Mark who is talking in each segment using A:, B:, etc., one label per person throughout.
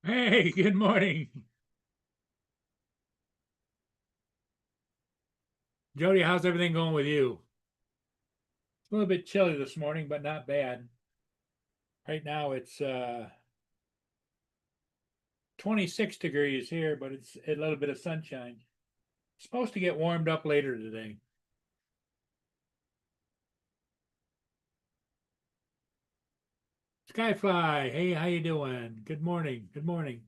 A: Hey, good morning. Jody, how's everything going with you? It's a little bit chilly this morning, but not bad. Right now it's 26 degrees here, but it's a little bit of sunshine. It's supposed to get warmed up later today. Skyfly, hey, how you doing? Good morning. Good morning.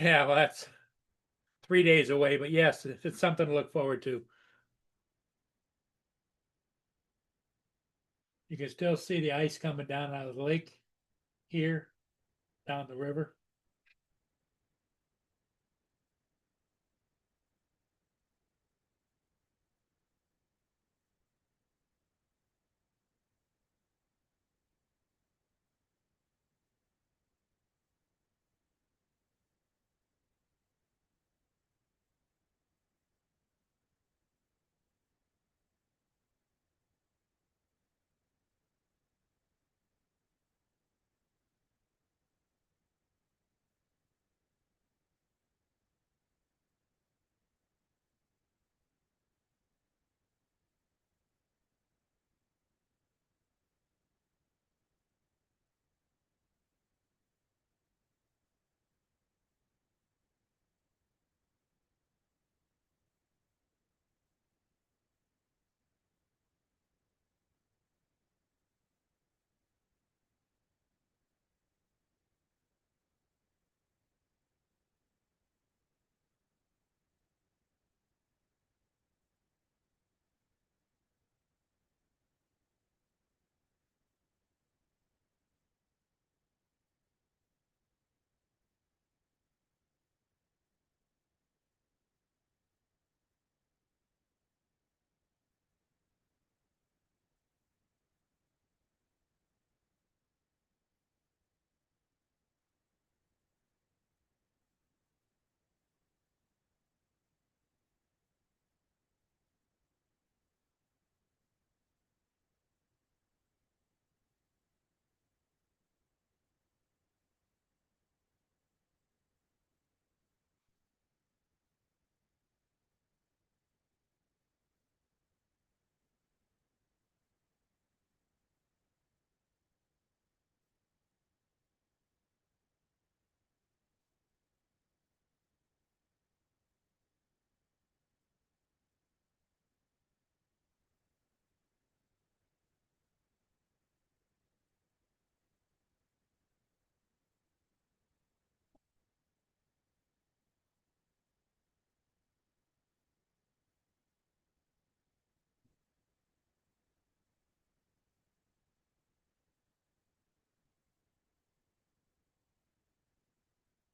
A: Yeah, well, that's 3 days away, but yes, it's something to look forward to. You can still see the ice coming down out of the lake here, down the river.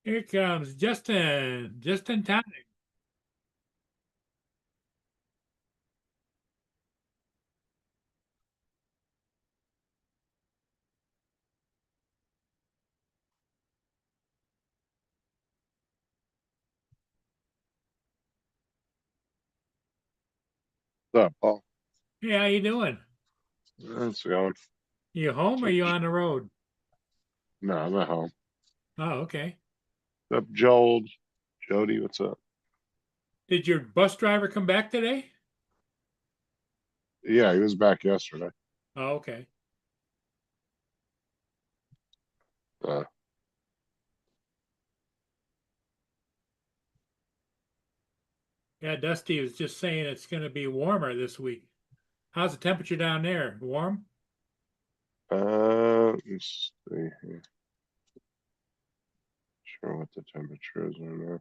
A: Here comes Justin, just in time.
B: What's up, Paul?
A: Hey, how you doing?
B: It's going.
A: You home or you on the road?
B: No, I'm at home.
A: Oh, okay.
B: What's up, Joel? Jody, what's up?
A: Did your bus driver come back today?
B: Yeah, he was back yesterday.
A: Oh, okay.
B: Uh,
A: Yeah, Dusty was just saying it's going to be warmer this week. How's the temperature down there? Warm?
B: let's see here. Sure what the temperature is right now.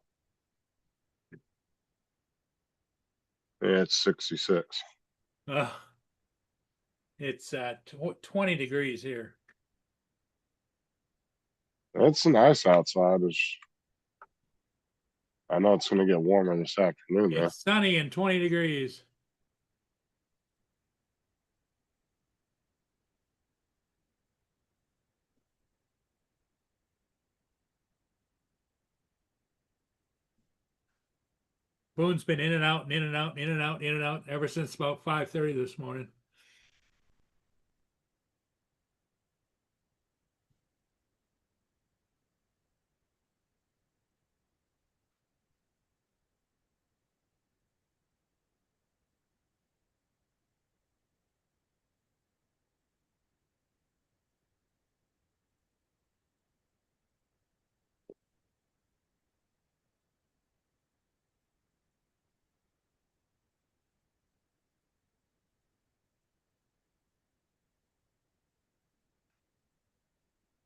B: Yeah, it's 66.
A: Uh, it's 20 degrees here.
B: It's nice outside. I know it's going to get warmer this afternoon, though.
A: It's sunny and 20 degrees. Boone's been in and out and in and out, in and out, in and out ever since about 5:30 this morning.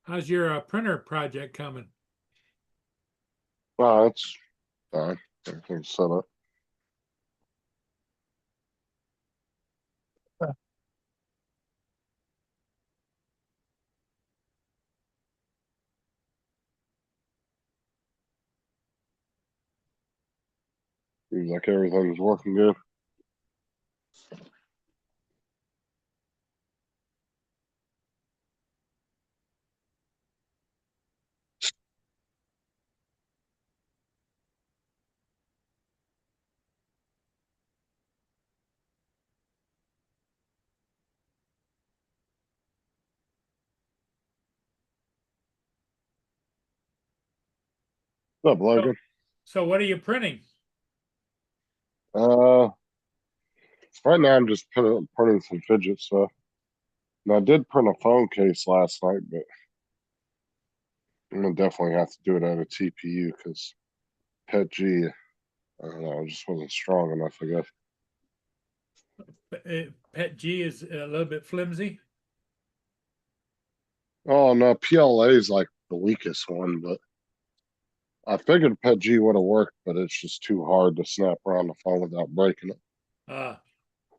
A: How's your printer project coming?
B: Well, it's fine. Everything's set up. Seems like everything's working good. What's up, Logan?
A: So what are you printing?
B: Uh, right now I'm just printing some fidget stuff. And I did print a phone case last night, but I'm gonna definitely have to do it at a TPU because Pet G, I don't know, it just wasn't strong enough, I guess.
A: Pet G is a little bit flimsy.
B: Oh no, PLA is like the weakest one, but I figured Pet G would have worked, but it's just too hard to snap around the phone without breaking it.
A: Uh,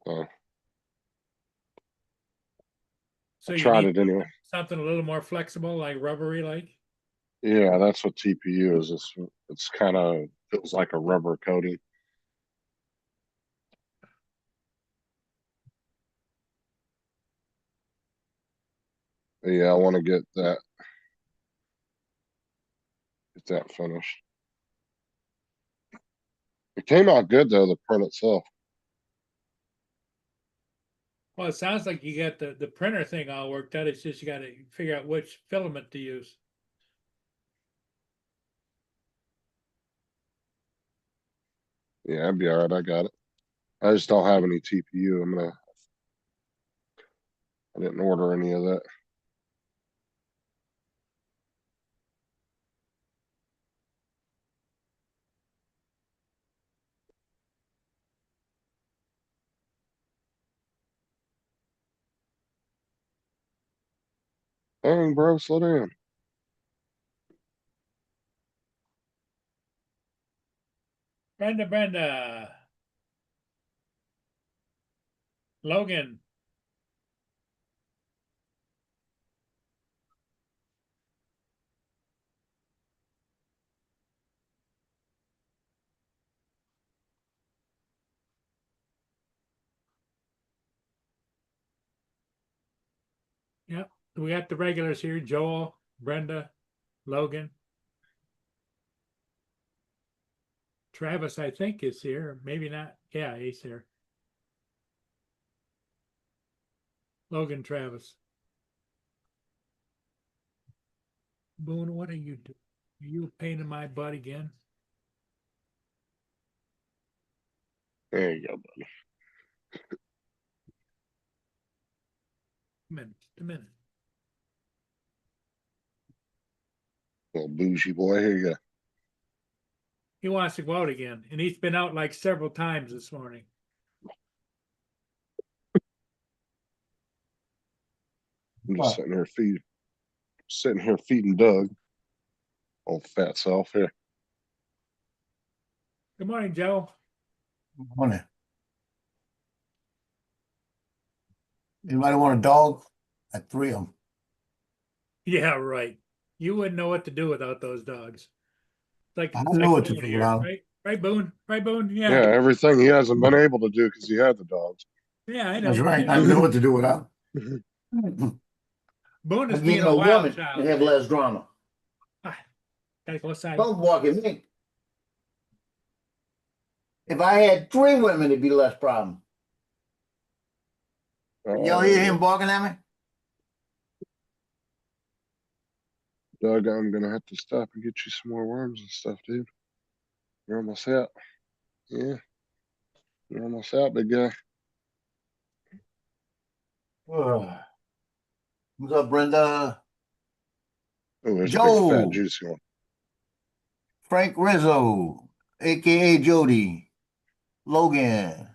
B: So
A: so
B: I
A: you
B: tried
A: need
B: it anyway.
A: something a little more flexible, like rubbery, like.
B: Yeah, that's what TPU is. It's kind of feels like a rubber coating. But yeah, I want to get that finished. It came out good though, the print itself.
A: Well, it sounds like you got the printer thing all worked out. It's just you got to figure out which filament to use.
B: Yeah, I'd be all right. I got it. I just don't have any TPU. I didn't order any of that. Dang, bro, slow down.
A: Brenda. Logan. Yep. We got the regulars here. Joel, Brenda, Logan. Travis, I think, is here. Maybe not. Yeah, he's here. Logan Travis. Boone, what are you doing? Are you a pain in my butt again?
B: There you go, buddy.
A: A minute, a minute.
B: Little bougie boy. Here you go.
A: He wants to go out again, and he's been out like several times this morning.
B: I'm just sitting here feeding Doug. Old fat self here.
A: Good morning, Joe.
C: Morning. Anybody want a dog? I got 3 of them.
A: Yeah, right. You wouldn't know what to do without those dogs.
C: I
A: It's
C: know
A: like
C: what to
A: Boone
C: do
A: here,
C: without 'em.
A: right? Right, Boone? Right, Boone?
B: Yeah,
A: Yeah.
B: everything he hasn't been able to do because he had the dogs.
A: Yeah, I know.
C: That's right. I know what to do without 'em.
A: Boone is
D: I'm
A: being
D: getting
A: a
D: a
A: wild
D: woman
A: child.
D: and have less drama.
A: Gotta go outside.
D: Don't walk at me.
C: If I had 3 women, it'd be less problem. Y'all hear him barking at me?
B: Doug, I'm gonna have to stop and get you some more worms and stuff, dude. You're almost out. Yeah, you're almost out, big guy.
C: Ugh. What's up, Brenda?
B: Oh, there's a big fat
C: Joe,
B: juicy one.
C: Frank Rizzo, aka Jody, Logan.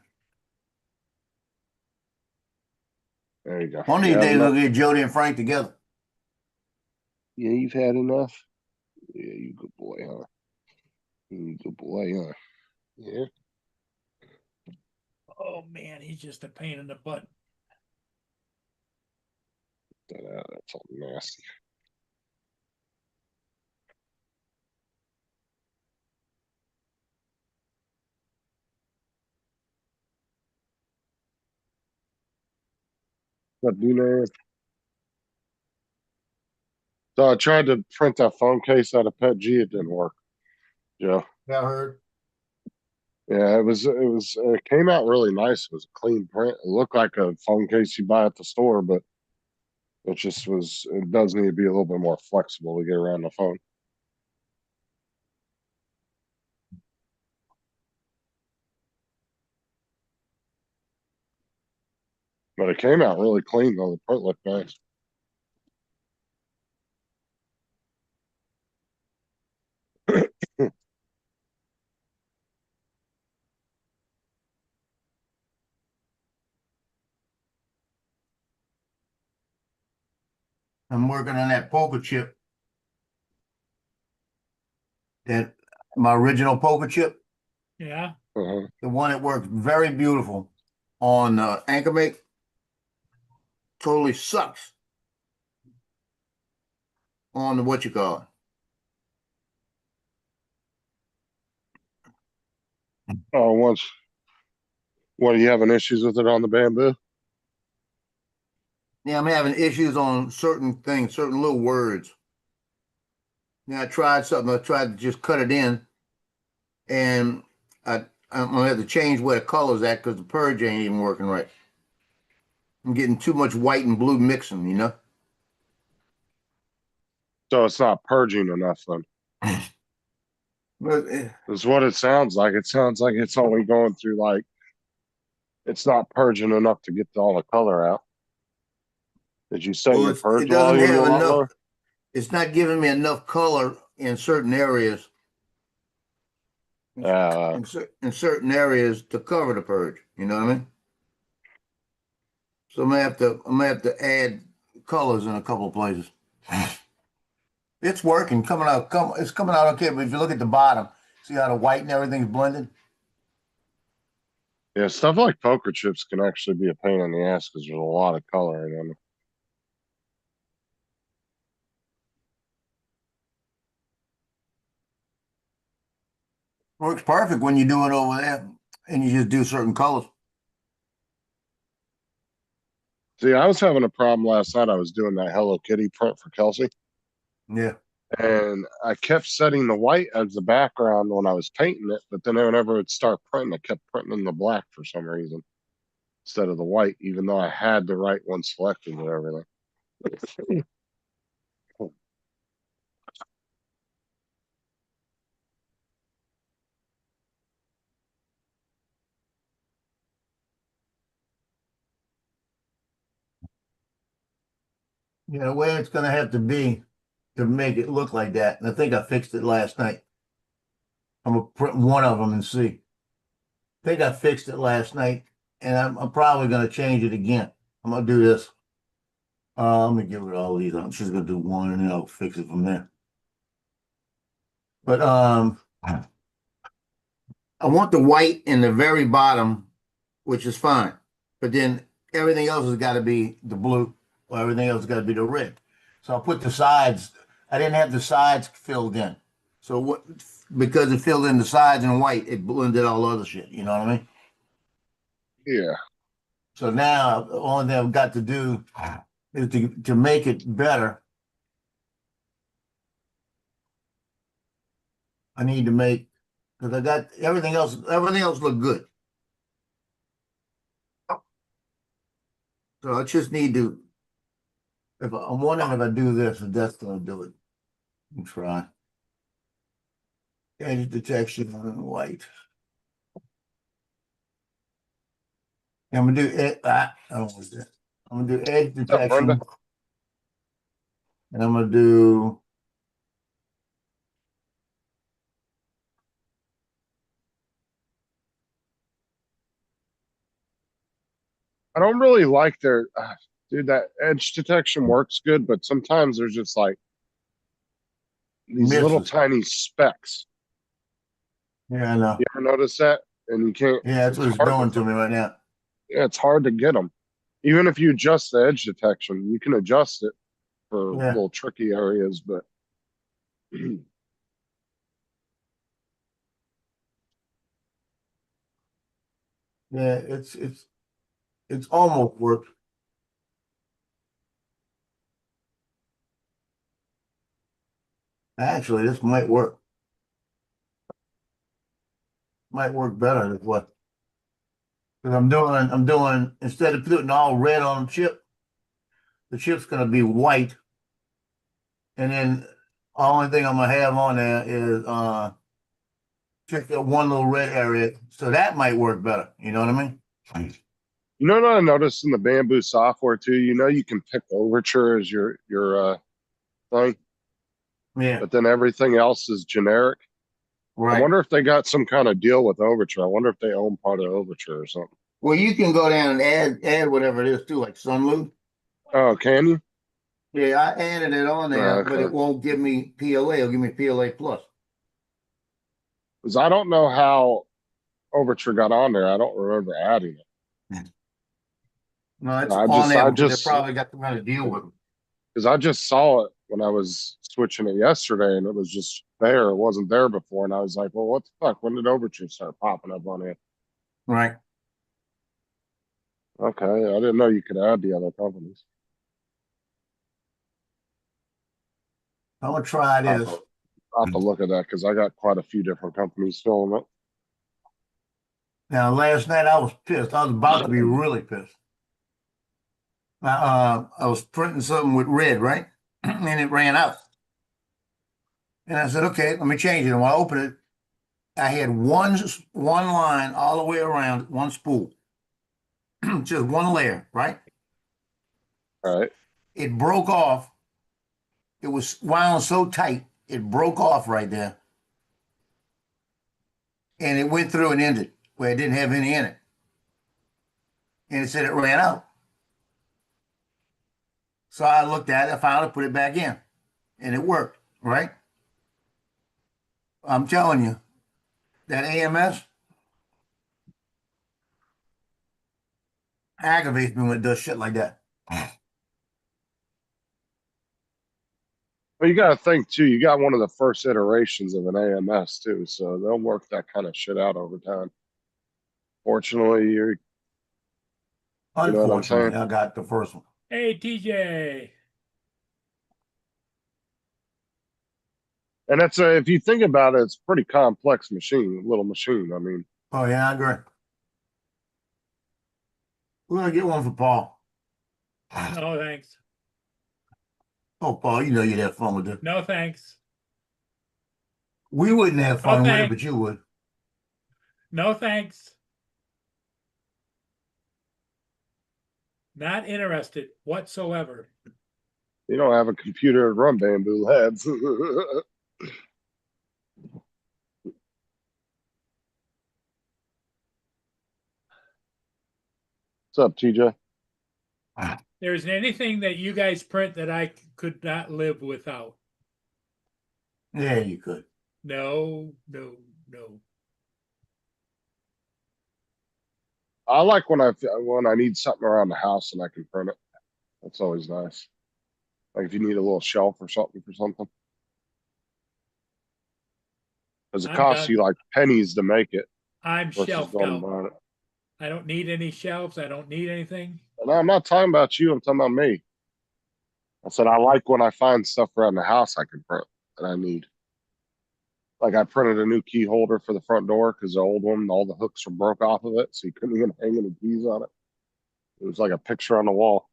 B: There you go.
C: One of
B: You
C: these
B: have
C: days
B: enough?
C: we'll get Jody and Frank together.
B: Yeah, you've had enough. Yeah, you good boy, huh? You good boy, huh? Yeah.
A: Oh man, he's just a pain in the butt.
B: That's all nasty. What do you know? So I tried to print that phone case out of Pet G. It didn't work. Yeah.
C: Yeah, I heard.
B: Yeah, it came out really nice. It was a clean print. It looked like a phone case you buy at the store, but it does need to be a little bit more flexible to get around the phone. But it came out really clean though. The print looked nice.
C: I'm working on that poker chip. That my original poker chip,
A: Yeah.
B: Uh-huh.
C: the one that works very beautiful on Anchor Make, totally sucks on the what you call it.
B: Oh, what are you having issues with it on the bamboo?
C: Yeah, I'm having issues on certain things, certain little words. Yeah, I tried something. I tried to just cut it in, and I'm gonna have to change where the color's at because the purge ain't even working right. I'm getting too much white and blue mixing, you know.
B: So it's not purging enough then.
C: But
B: Is what it sounds like. It sounds like it's only going through like it's not purging enough to get all the color out. Did you set
C: well,
B: your
C: it
B: purge
C: doesn't
B: volume a
C: have
B: lot
C: enough.
B: lower?
C: It's not giving me enough color in certain areas.
B: Uh,
C: In certain areas to cover the purge. You know what I mean? So I'm gonna have to add colors in a couple of places. It's working, it's coming out okay. But if you look at the bottom, see how the white and everything's blended?
B: yeah, stuff like poker chips can actually be a pain in the ass because there's a lot of color in them.
C: Works perfect when you do it over there and you just do certain colors.
B: See, I was having a problem last night. I was doing that Hello Kitty print for Kelsey,
C: Yeah.
B: and I kept setting the white as the background when I was painting it, but then whenever it start printing, I kept printing in the black for some reason instead of the white, even though I had the right one selected and everything.
C: Yeah, the way it's gonna have to be to make it look like that. And I think I fixed it last night. I'm gonna print one of them and see. I think I fixed it last night, and I'm probably gonna change it again. I'm gonna do this. Let me get rid of all these. I'm just gonna do one, and then I'll fix it from there. But I want the white in the very bottom, which is fine. But then everything else has got to be the blue, or everything else has got to be the red. So I'll put the sides. I didn't have the sides filled in. So what? Because it filled in the sides in white, it blended all other shit. You know what I mean?
B: Yeah,
C: So now the only thing I've got to do is to make it better. I need to make Cause I got everything else looked good. So I just need to, I'm wondering if I do this, if that's gonna do it. Let me try. Edge detection on white. I'm gonna do it. I don't want that. I'm gonna do edge
B: What's up, Brenda?
C: detection. And I'm gonna do.
B: I don't really like their, dude, that edge detection works good, but sometimes there's just like these little
C: Misses.
B: tiny specks.
C: Yeah, I know.
B: You ever notice that? And you can't,
C: Yeah, that's what it's
B: hard
C: doing to me right now.
B: yeah, it's hard to get them. Even if you adjust the edge detection, you can adjust it for
C: Yeah.
B: little tricky areas, but
C: Yeah, it's almost worked. Actually, this might work. Might work better than what. Because I'm doing instead of putting all red on the chip's gonna be white. And then only thing I'm gonna have on there is just that one little red area. So that might work better. You know what I mean?
B: you know what I noticed in the Bamboo software too? You know, you can pick Overture as your thing,
C: Yeah,
B: but then everything else is generic. I
C: right.
B: wonder if they got some kind of deal with Overture. I wonder if they own part of Overture or something.
C: Well, you can go down and add whatever it is too, like Sunloop.
B: Oh, can you?
C: Yeah, I added it on there, but
B: Okay.
C: it won't give me PLA. It'll give me PLA plus.
B: Because I don't know how Overture got on there. I don't remember adding it.
C: No, it's
B: I
C: on
B: just,
C: there
B: I
C: because they
B: just,
C: probably got some kind of deal with them.
B: because I just saw it when I was switching it yesterday, and it was just there. It wasn't there before, and I was like, "Well, what the fuck? When did Overture start popping up on it?"
C: Right.
B: Okay, I didn't know you could add the other companies.
C: I'm gonna try
B: I'll have
C: this.
B: to, I'll have to look at that because I got quite a few different companies filling it.
C: Now, last night I was pissed. I was about to be really pissed. I was printing something with red, right? And it ran out. And I said, okay, let me change it. And when I opened it, I had one line all the way around, one spool, just one layer, right?
B: All right.
C: It broke off. It was wound so tight, it broke off right there. And it went through and ended where it didn't have any in it. And it said it ran out. So I looked at it, I found it, put it back in, and it worked, right? I'm telling you, that AMS aggravates me when it does shit like that.
B: Well, you got to think too. You got one of the first iterations of an AMS too, so they'll work that kind of shit out over time. Fortunately, you know what I'm
C: Unfortunately,
B: saying?
C: I got the first one.
A: Hey, TJ.
B: And that's if you think about it, it's a pretty complex machine, little machine. I mean,
C: Oh yeah, I agree. We're gonna get one for Paul.
A: No, thanks.
C: Oh, Paul, you know you'd have fun with it.
A: No, thanks.
C: We wouldn't have fun with it,
A: thanks.
C: but you would.
A: No, thanks. Not interested whatsoever.
B: you don't have a computer to run Bamboo heads. What's up, TJ?
A: There isn't anything that you guys print that I could not live without.
C: Yeah, you could.
A: No, no, no.
B: I like when I need something around the house and I can print it. That's always nice. Like if you need a little shelf or something for something. Because it
A: I'm
B: costs
A: done.
B: you like pennies to make it
A: I'm
B: versus
A: shelfed
B: going and
A: out.
B: buying it.
A: I don't need any shelves. I don't need anything.
B: And I'm not talking about you, I'm talking about me. I said I like when I find stuff around the house I can print that I need. Like I printed a new key holder for the front door because the old one, all the hooks were broke off of it, so you couldn't even hang any keys on it. It was like a picture on the wall.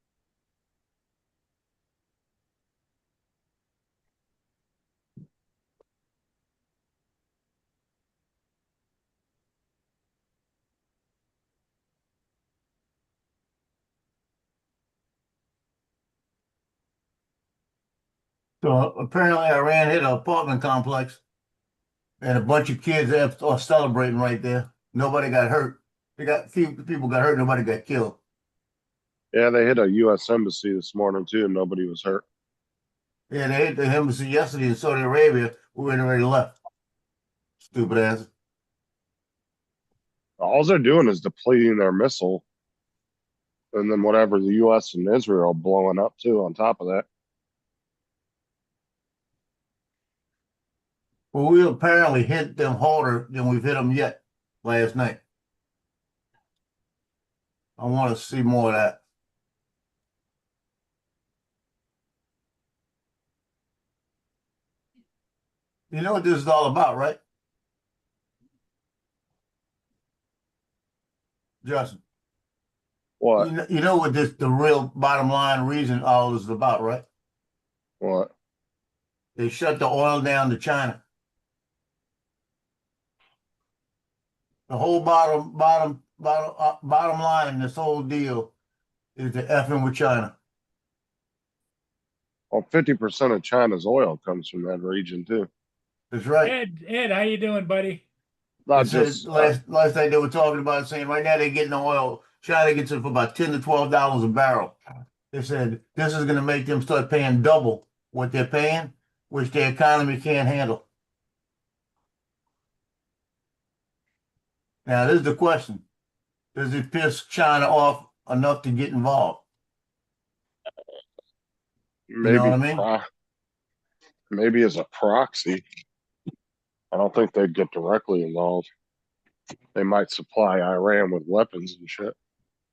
C: So apparently Iran hit an apartment complex and a bunch of kids are celebrating right there. Nobody got hurt. They got few people got hurt, nobody got killed.
B: Yeah, they hit a U.S. embassy this morning too, and nobody was hurt.
C: Yeah, they hit the embassy yesterday in Saudi Arabia. We had already left. Stupid ass.
B: All they're doing is depleting their missile, and then whatever the U.S. and Israel blowing up too. On top of that,
C: Well, we apparently hit them harder than we've hit them yet last night. I want to see more of that. You know what this is all about, right? Justin,
B: what?
C: you know what the real bottom line reason all this is about, right?
B: What?
C: They shut the oil down to China. The whole bottom line in this whole deal is the effing with China.
B: Well, 50% of China's oil comes from that region too.
C: That's right.
A: Ed, how you doing, buddy?
C: They
B: Not
C: said
B: just
C: last night they were talking about saying right now they're getting the oil. China gets it for about $10 to $12 a barrel. They said this is going to make them start paying double what they're paying, which their economy can't handle. Now, this is the question. Does it piss China off enough to get involved? You know
B: maybe
C: what I mean?
B: maybe as a proxy. I don't think they'd get directly involved. They might supply Iran with weapons and shit.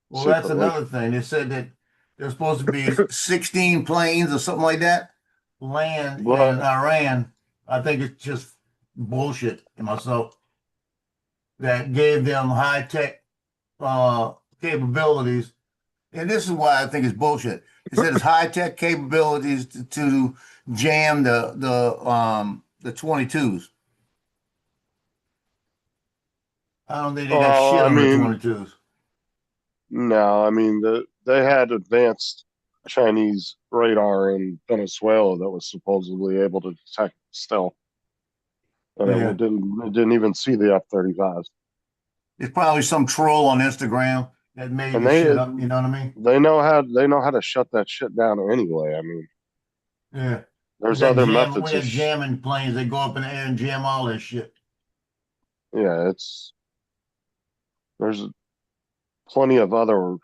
C: Well, that's
B: Secretly.
C: another thing. They said that there's supposed to be 16 planes or something like that land in
B: But
C: Iran. I think it's just bullshit to myself that gave them high tech capabilities. And this is why I think it's bullshit. It said it's high tech capabilities to jam the 22s. I don't think they got
B: oh,
C: shit
B: I
C: on the
B: mean,
C: 22s.
B: no, I mean they had advanced Chinese radar in Venezuela that was supposedly able to detect stealth, and
C: Yeah.
B: it didn't even see the F-35s.
C: It's probably some troll on Instagram that made
B: And
C: this shit up. You know what I mean?
B: they know how to shut that shit down anyway. I mean,
C: Yeah.
B: there's other
C: We
B: methods
C: got jamming planes that go up in the air and jam all that shit.
B: yeah, there's plenty of other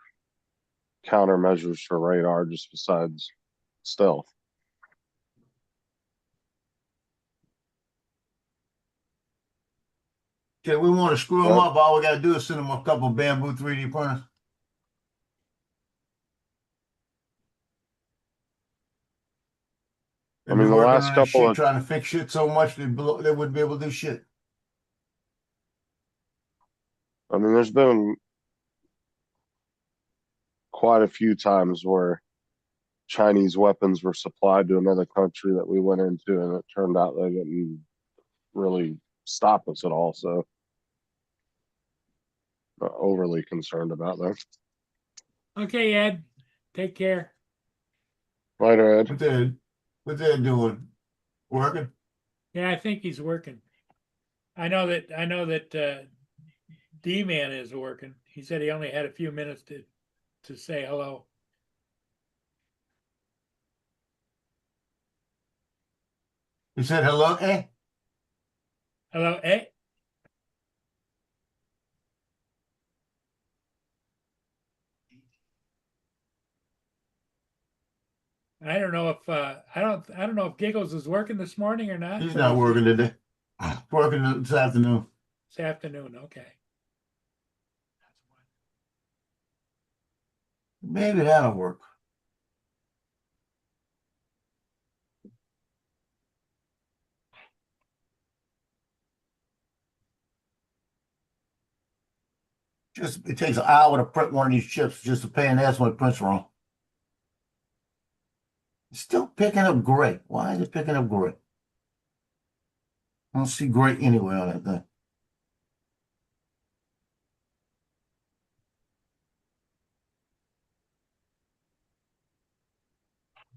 B: countermeasures for radar just besides stealth.
C: Okay, we want to screw them
B: But
C: up. All we got to do is send them a couple bamboo 3D printers.
B: I
C: They've
B: mean,
C: been
B: the
C: working
B: last
C: on that
B: couple
C: shit,
B: of
C: trying to fix shit so much they wouldn't be able to do shit.
B: I mean, there's been quite a few times where Chinese weapons were supplied to another country that we went into, and it turned out they didn't really stop us at all. So, not overly concerned about that.
A: Okay, Ed. Take care.
B: Later, Ed.
C: What they're doing? Working?
A: Yeah, I think he's working. I know that D-Man is working. He said he only had a few minutes to say hello.
C: He said hello, eh?
A: Hello, Ed. I don't know if I don't know if Giggles is working this morning or not.
C: He's
A: but
C: not
A: if
C: working today. Working this afternoon.
A: This afternoon, okay.
C: Maybe that'll work. Just, it takes an hour to print one of these chips just to pay an ass when it prints wrong. It's still picking up gray. Why is it picking up gray? I don't see gray anywhere on that thing.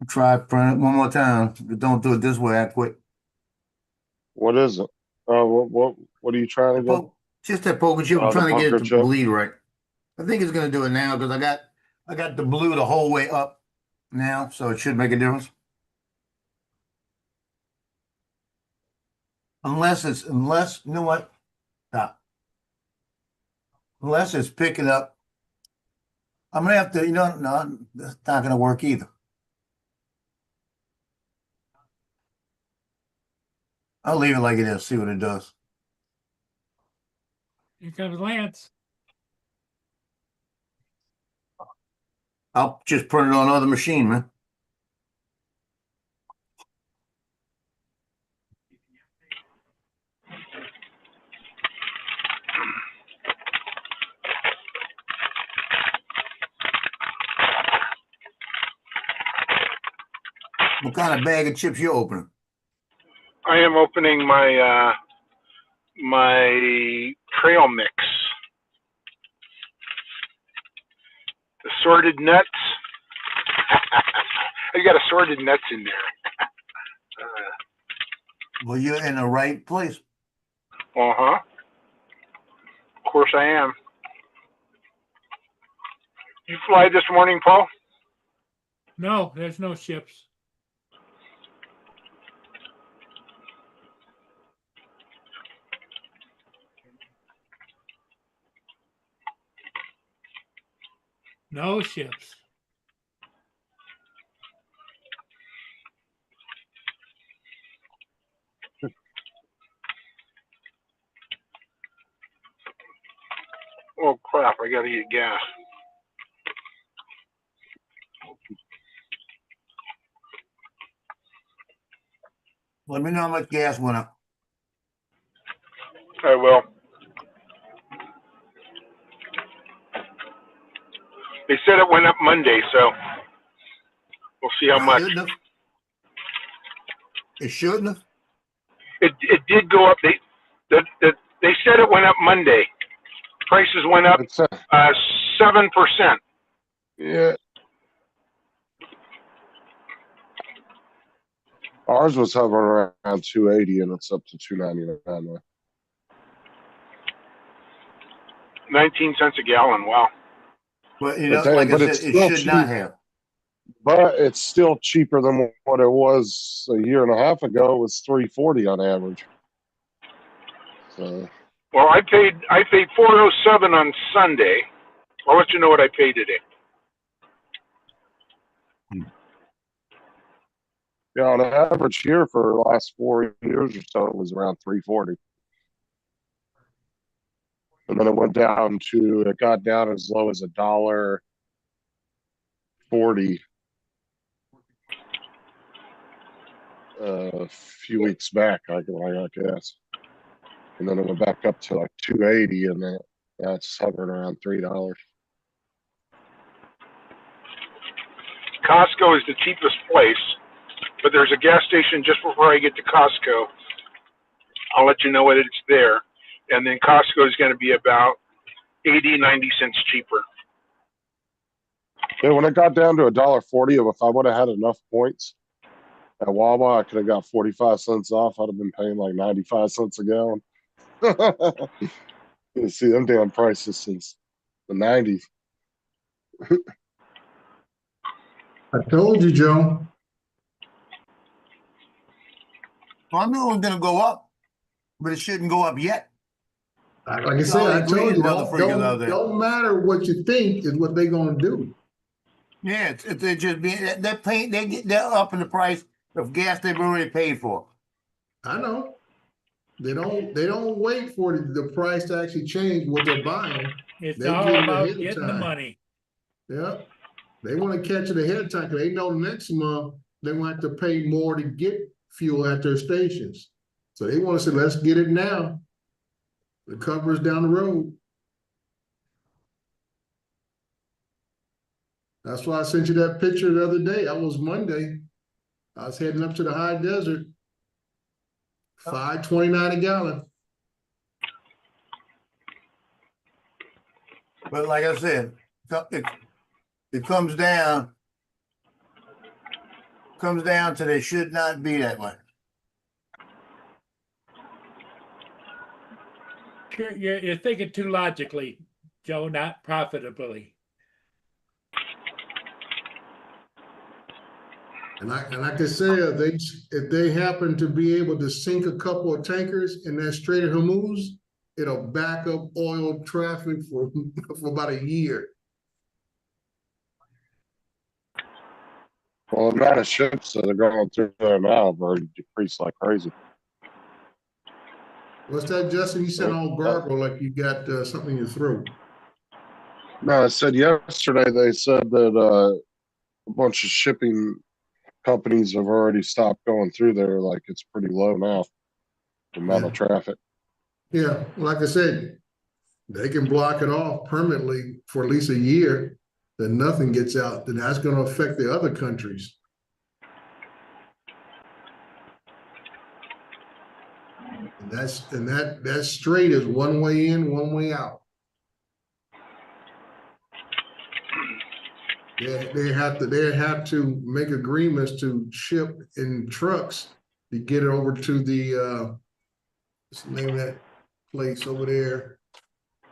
C: Try print it one more time. But don't do it this way, I quit.
B: What is it? What are you trying to get?
C: Just that poker chip. I'm
B: Oh, the
C: trying to get it
B: poker
C: to
B: chip?
C: bleed right. I think it's gonna do it now because I got the blue the whole way up now, so it should make a difference. Unless you know what? Stop. Unless it's picking up. I'm gonna have to, no, that's not gonna work either. I'll leave it like it is, see what it does.
A: Here comes Lance.
C: I'll just print it on another machine, man. What kind of bag of chips you opening?
D: I am opening my my trail mix. Assorted nuts. I got assorted nuts in there.
C: Well, you're in the right place.
D: Uh-huh. Of course I am. You fly this morning, Paul?
A: No, there's no ships. No ships.
D: Oh crap, I gotta get gas.
C: Let me know how much gas went up.
D: I will. They said it went up Monday, so we'll see how much.
C: Shouldn't have. It shouldn't have.
D: It did go up. They said it went up Monday. Prices went up
B: It's
D: 7%.
B: yeah. Ours was hovering around 280 and it's up to 299 now.
D: 19 cents a gallon. Wow.
C: But
B: But
C: like I
B: it's
C: said, it
B: still
C: should not
B: cheap.
C: have.
B: But it's still cheaper than what it was a year and a half ago. It was 340 on average. So
D: Well, I paid 407 on Sunday. I'll let you know what I paid today.
B: yeah, on average here for the last 4 years or so, it was around 340. And then it got down as low as $1.40 a few weeks back, I guess. And then it went back up to like 280, and then that's hovering around $3.
D: Costco is the cheapest place, but there's a gas station just before I get to Costco. I'll let you know what it's there. And then Costco is going to be about 80, 90 cents cheaper.
B: Yeah, when it got down to $1.40, if I would have had enough points at Wawa, I could have got 45 cents off. I'd have been paying like 95 cents a gallon. You see them damn prices since the 90s.
E: I told you, Joe.
C: Well, I knew it was going to go up, but it shouldn't go up yet.
E: Like I
C: Y'all
E: said, I
C: agree,
E: told you,
C: motherfuckers out there.
E: don't matter what you think is what they're gonna do.
C: Yeah, they're just being they're upping the price of gas they've already paid for.
E: I know. They don't wait for the price to actually change what they're buying.
A: It's
E: They
A: all
E: get it
A: about
E: ahead of
A: getting the
E: time.
A: money.
E: Yeah. They want to catch it ahead of time because they know next month they will have to pay more to get fuel at their stations. So they want to say, let's get it now. The cover is down the road. That's why I sent you that picture the other day. That was Monday. I was heading up to the high desert. $5.29 a gallon.
C: But like I said, it comes down to they should not be that way.
A: You're thinking too logically, Joe, not profitably.
E: And like I said, if they happen to be able to sink a couple of tankers in that Strait of Hormuz, it'll back up oil traffic for about a year.
B: Well, the amount of ships that are going through there now have already decreased like crazy.
E: What's that, Justin? You said all gargle like you got something in your throat.
B: No, I said yesterday they said that a bunch of shipping companies have already stopped going through there. Like it's pretty low now, the amount of traffic.
E: Yeah, like I said, they can block it off permanently for at least a year. Then nothing gets out. Then that's going to affect the other countries. And that strait is one way in, one way out. They have to make agreements to ship in trucks to get it over to the what's the name of that place over there?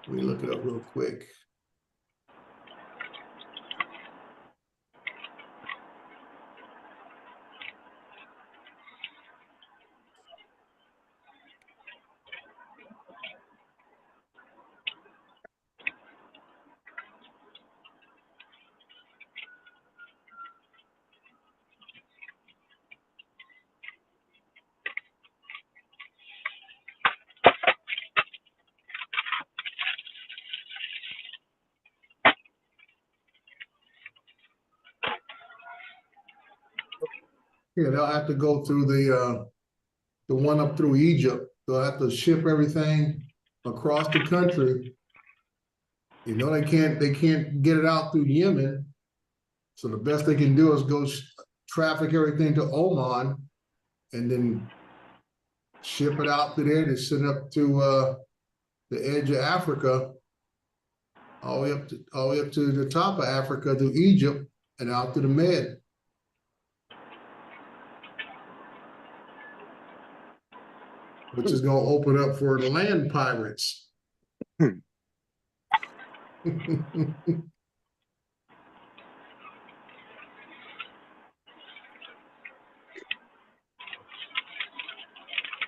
E: Let me look it up real quick. Yeah, they'll have to go through the one up through Egypt. They'll have to ship everything across the country. You know, they can't get it out through Yemen. So the best they can do is go traffic everything to Oman and then ship it out to there to send up to the edge of Africa, all the way up to the top of Africa to Egypt and out to the Med. Which is going to open up for land pirates.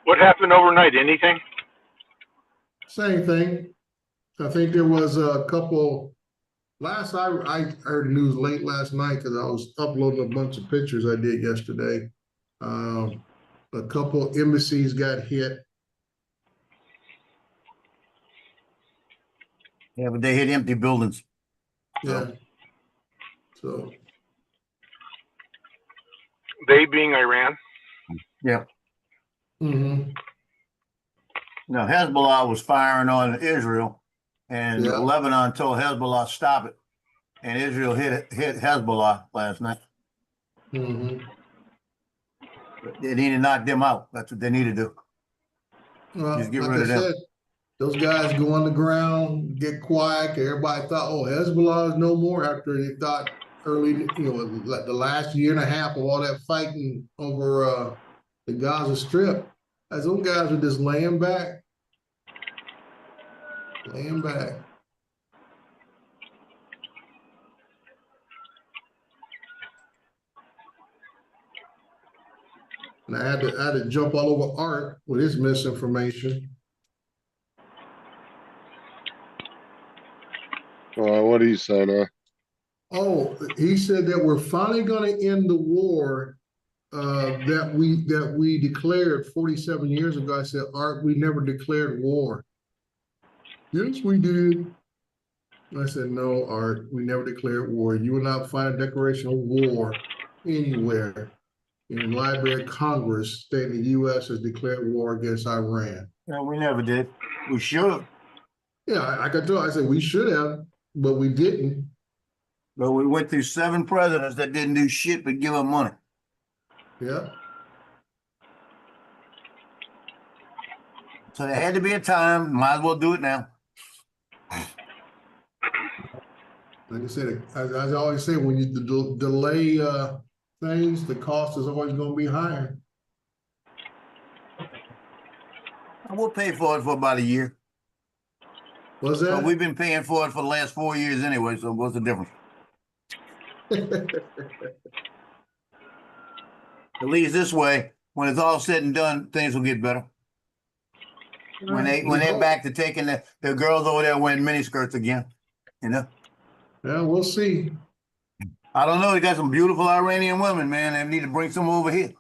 D: What happened overnight? Anything?
E: Same thing. I think there was a couple. I heard the news late last night because I was uploading a bunch of pictures I did yesterday. A couple embassies got hit.
C: Yeah, but they hit empty buildings.
E: Yeah. So.
D: They being Iran.
C: Yeah.
E: Mm-hmm.
C: Now Hezbollah was firing on Israel, and Lebanon told Hezbollah stop it, and Israel hit Hezbollah last night.
E: Mm-hmm.
C: They need to knock them out. That's what they need to do.
E: Well,
C: just get
E: like
C: rid of them.
E: Those guys go on the ground, get quiet. Everybody thought, oh, Hezbollah is no more after they thought early, like the last year and a half of all that fighting over the Gaza Strip. As those guys are just laying back. Laying back. And I had to jump all over Art with his misinformation.
B: What are you saying?
E: Oh, he said that we're finally going to end the war that we declared 47 years ago. I said, Art, we never declared war. Yes, we did. I said, no, Art, we never declared war. You will not find a declaration of war anywhere in the Library of Congress stating the U.S. has declared war against Iran.
C: No, we never did. We should have.
E: Yeah, I could tell. I said we should have, but we didn't.
C: But we went through 7 presidents that didn't do shit but give them money.
E: Yeah.
C: So there had to be a time. Might as well do it now.
E: Like I said, as I always say, when you delay things, the cost is always going to be higher.
C: We'll pay for it for about a year.
E: Was
C: But
E: that?
C: we've been paying for it for the last 4 years anyway. So what's the difference? At least this way, when it's all said and done, things will get better. When they're back to taking the girls over there wearing miniskirts again, you know.
E: Yeah, we'll see.
C: I don't know. They got some beautiful Iranian women, man. They need to bring some over here.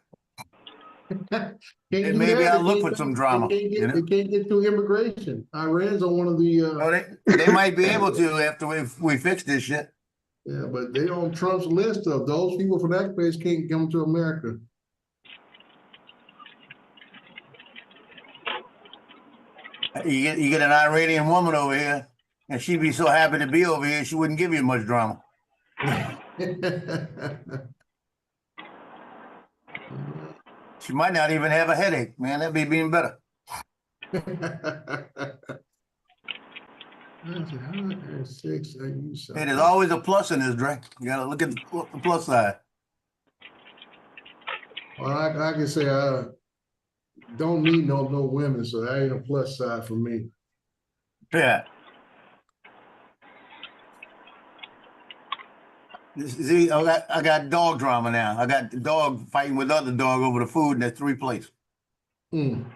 E: Can't
C: And
E: do
C: maybe
E: that.
C: I'll look for some drama.
E: They can't get through immigration. Iran's on one of the.
C: Oh, they might be able to after we fix this shit.
E: Yeah, but they on Trump's list of those people from that place can't come to America.
C: You get an Iranian woman over here, and she'd be so happy to be over here, she wouldn't give you much drama. She might not even have a headache, man. That'd be even better. Hey, there's always a plus in this, Dre. You gotta look at the plus side.
E: Well, I can say I don't need no women, so that ain't a plus side for me.
C: Yeah. See, I got dog drama now. I got the dog fighting with other dog over the food, and that's 3 plates.
E: Mm.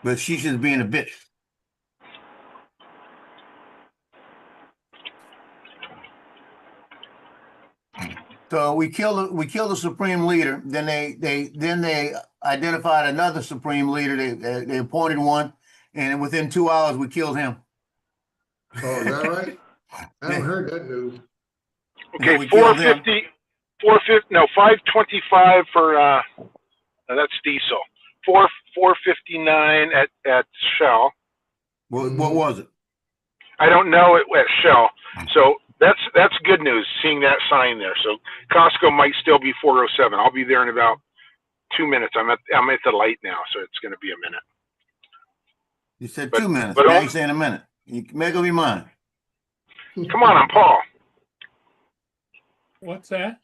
C: But she's just being a bitch. So we killed the supreme leader. Then they identified another supreme leader. They appointed one, and within 2 hours we killed him.
E: Oh, is that right? I haven't heard that news.
D: Okay,
C: we killed him.
D: 525 for that's diesel. 459 at Shell.
C: What was it?
D: I don't know it at Shell. So that's good news, seeing that sign there. So Costco might still be 407. I'll be there in about 2 minutes. I'm at the light now, so it's going to be a minute.
C: You said 2 minutes.
D: But
C: Now you're saying a minute. You make up your mind.
D: Come on, I'm Paul.
A: What's that?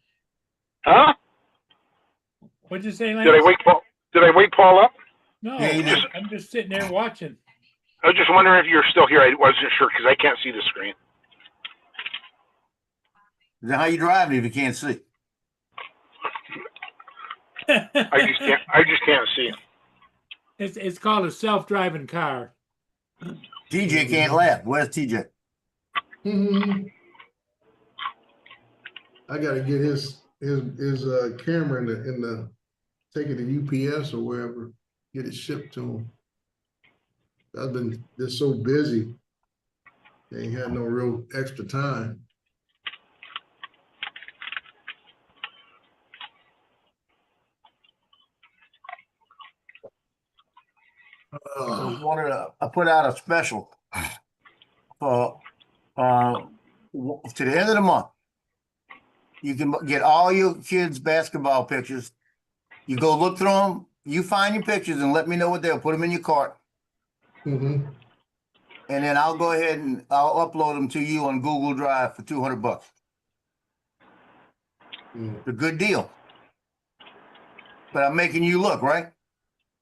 D: Huh?
A: What'd you say, Lance?
D: Did I wake Paul up?
A: No,
C: Yeah, you did.
A: I'm just sitting there watching.
D: I was just wondering if you're still here. I wasn't sure because I can't see the screen.
C: Is that how you drive if you can't see?
D: I just can't see.
A: It's called a self-driving car.
C: TJ can't laugh. Where's TJ?
E: Mhm. I gotta get his camera in the take it to UPS or wherever, get it shipped to him. I've been just so busy. They ain't had no real extra time.
C: I put out a special for to the end of the month. You can get all your kids' basketball pictures. You go look through them. You find your pictures and let me know what they'll put them in your cart.
E: Mm-hmm.
C: And then I'll go ahead and I'll upload them to you on Google Drive for $200.
E: Mm.
C: It's a good deal. But I'm making you look, right?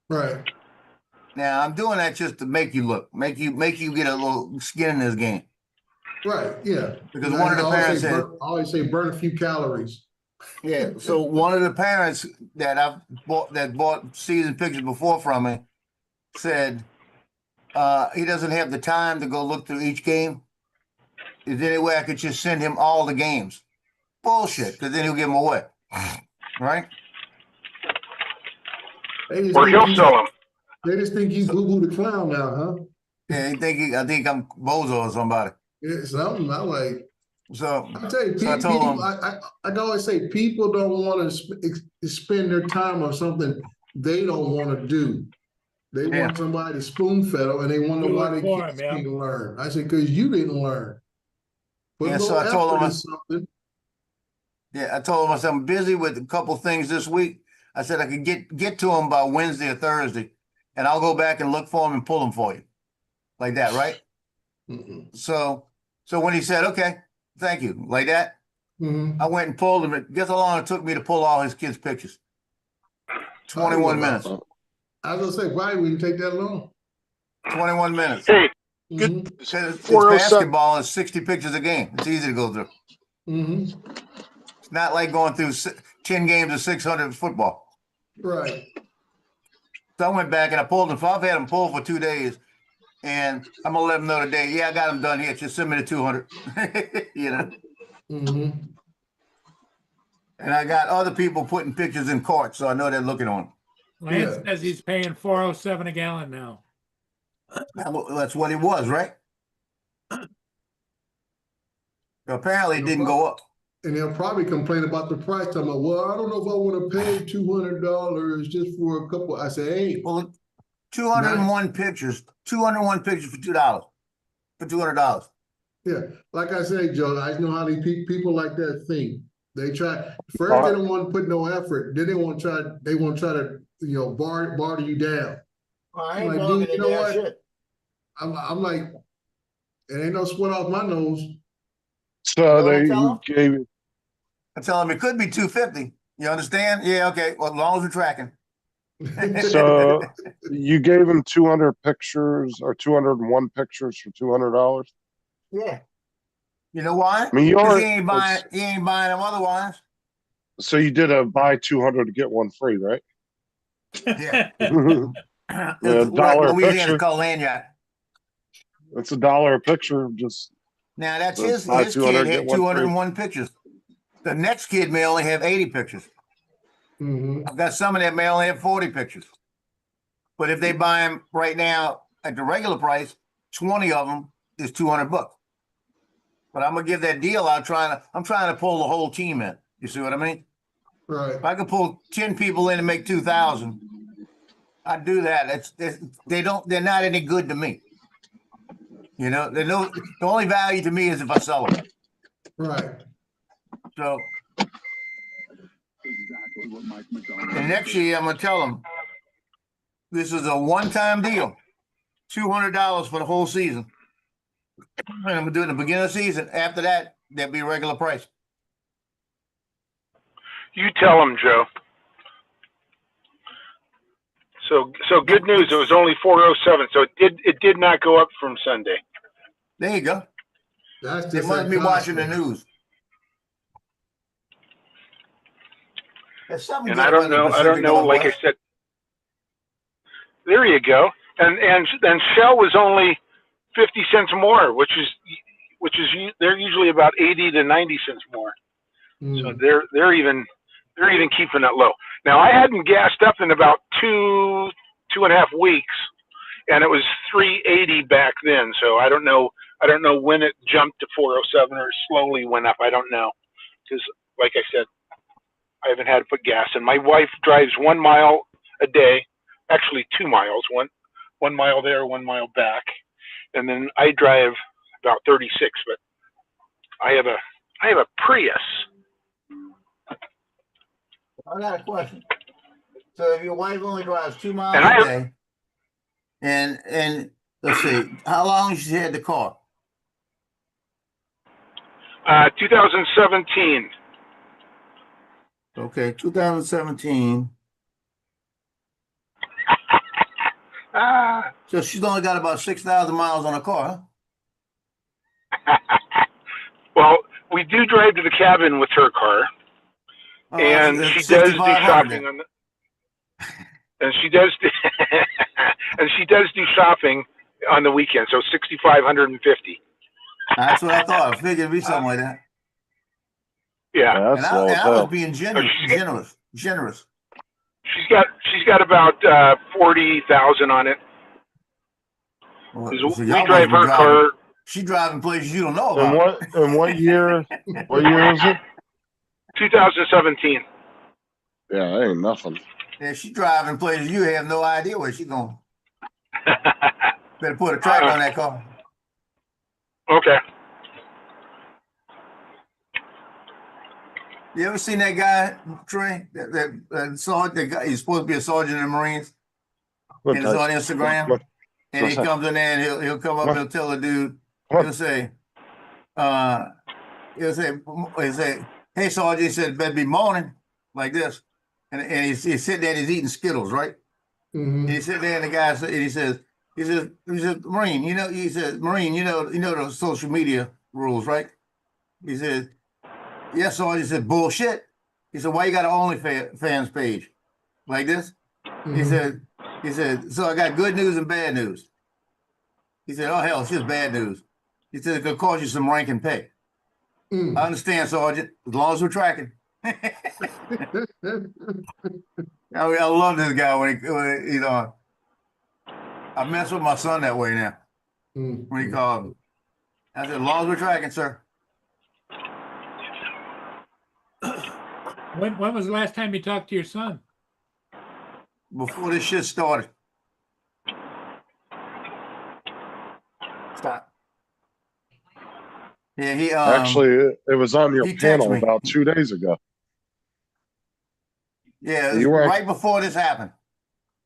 E: Right.
C: Now I'm doing that just to make you look, make you get a little skin in this game.
E: Right. Yeah.
C: Because one of the parents said,
E: I always say burn a few calories.
C: yeah. So one of the parents that bought season pictures before from me said he doesn't have the time to go look through each game. Is there any way I could just send him all the games? Bullshit, because then he'll give them away. Right?
D: Or he'll sell them.
E: They just think you Boo Boo the Clown now, huh?
C: Yeah, I think I'm Bozo or somebody.
E: Yeah, something I like.
C: So
E: I tell you,
C: So I told
E: people, I always say people don't want to spend their time on something they don't want to do. They want somebody to spoon fed them, and they wonder
A: Do
E: why
A: it
E: they
A: for 'em,
E: can't learn. I say, because you didn't learn. Put a
C: Yeah, so
E: little
C: I told
E: effort
C: him,
E: in something.
C: yeah, I told him I said, I'm busy with a couple things this week. I said I could get to him by Wednesday or Thursday, and I'll go back and look for him and pull him for you, like that, right?
E: Mhm.
C: So when he said, okay, thank you, like that,
E: Mhm.
C: I went and pulled him. Guess how long it took me to pull all his kids' pictures? 21 minutes.
E: I was gonna say, why wouldn't take that long?
C: 21 minutes.
D: Hey,
E: Mhm.
C: Because it's
D: 407.
C: basketball and 60 pictures a game. It's easy to go through.
E: Mhm.
C: It's not like going through 10 games of 600 football.
E: Right.
C: So I went back and I pulled him. So I've had him pulled for 2 days, and I'm gonna let him know today. Yeah, I got him done here. Just send me the 200. You know.
E: Mhm.
C: And I got other people putting pictures in carts, so I know they're looking on.
A: Lance
E: Yeah.
A: says he's paying 407 a gallon now.
C: That's what it was, right? Apparently, it didn't go up.
E: And they'll probably complain about the price. Talking about, well, I don't know if I want to pay $200 just for a couple. I say, hey,
C: Well, 201 pictures. 201 pictures for $2. For $200.
E: yeah, like I say, Joe, I know how these people like that think. They try first, they don't want to put no effort. Then they want to try. They want to try to, barter you down.
C: I
E: ain't
C: ain't
E: like,
C: doing
E: dude,
C: it.
E: you know what? I'm like, it ain't no sweat off my nose.
B: So
C: know what I
B: they
C: tell 'em?
B: gave
C: I tell him it could be 250. You understand? Yeah, okay. Well, as long as we're tracking.
B: so you gave him 200 pictures or 201 pictures for $200.
C: Yeah. You know why?
B: I mean, you
C: Because
B: are.
C: he ain't buying them otherwise.
B: So you did a buy 200 to get one free, right?
C: Yeah.
B: $1
C: Louisiana,
B: a picture.
C: it's called lanyard.
B: It's $1 a picture. Just
C: Now that's
B: so
C: his
B: buy
C: kid
B: 200,
C: had
B: get one free.
C: 201 pictures. The next kid may only have 80 pictures.
E: Mhm.
C: I've got some of that may only have 40 pictures. But if they buy them right now at the regular price, 20 of them is $200. But I'm gonna give that deal out I'm trying to pull the whole team in. You see what I mean?
E: Right.
C: If I could pull 10 people in and make 2,000, I'd do that. They're not any good to me. You know, the only value to me is if I sell them.
E: Right.
C: So and next year I'm gonna tell them this is a one-time deal, $200 for the whole season. And I'm gonna do it in the beginning of the season. After that, that'll be a regular price.
D: You tell them, Joe. So good news. It was only 407. So it did not go up from Sunday.
C: There you go.
E: That's
C: They
E: just
C: must
E: that
C: be watching the
E: constant.
C: news. There's something
D: And
C: good
D: I
C: about
D: don't
C: the
D: know. I don't
C: Pacific
D: know. Like I
C: Northwest.
D: said, there you go. And Shell was only 50 cents more, which is they're usually about 80 to 90 cents more. So
E: Mm.
D: they're even keeping it low. Now I hadn't gassed up in about two and a half weeks, and it was 380 back then. So I don't know when it jumped to 407 or slowly went up. I don't know, because like I said, I haven't had to put gas in. My wife drives 1 mile a day, actually 2 miles, one mile there, 1 mile back, and then I drive about 36. But I have a Prius.
C: I got a question. So if your wife only drives 2 miles
D: And
C: a day, and let's see, how long has she had the car?
D: 2017.
C: Okay, 2017. So she's only got about 6,000 miles on her car, huh?
D: Well, we do drive to the cabin with her car, and
C: it's
D: she does do
C: 6,500
D: shopping
C: then.
D: and she does do shopping on the weekend. So 6,550.
C: That's what I thought. I figured it'd be something like that.
D: Yeah,
B: That's low as
C: I was
B: hell.
C: being generous.
D: she's got about 40,000 on it.
C: Well,
D: 'Cause
C: so
D: we
C: y'all
D: drive
C: must be
D: her
C: driving.
D: car.
C: She driving places you don't know
B: And
C: about.
B: what year? What year is it?
D: 2017.
B: Yeah, that ain't nothing.
C: Yeah, she driving places you have no idea where she going. Better put a track on that car.
D: Okay.
C: You ever seen that guy, Trey? That sergeant, that guy, he's supposed to be a sergeant in the Marines,
B: What
C: and it's on
B: types-
C: Instagram.
B: what-
C: And he
B: what's that?
C: comes in there and he'll come up and he'll tell the dude,
B: What?
C: he'll say, he'll say, hey, sergeant, he said, better be morning, like this. And he's sitting there and he's eating Skittles, right?
E: Mhm.
C: And he's sitting there and the guy said, and he says, Marine, Marine, you know the social media rules, right? He said, yes, sergeant. He said, bullshit. He said, why you got an OnlyFans page? Like this? He
E: Mhm.
C: said, so I got good news and bad news. He said, oh hell, it's just bad news. He said, it could cost you some rank and pay.
E: Mm.
C: I understand, Sergeant, as long as we're tracking. I love this guy when he I mess with my son that way now.
E: Mm.
C: When he called me. I said, as long as we're tracking, sir.
A: When was the last time you talked to your son?
C: Before this shit started. Stop. Yeah, he
B: Actually, it was on your
C: he texted
B: panel
C: me.
B: about 2 days ago.
C: Yeah, it was
B: You were-
C: right before this happened.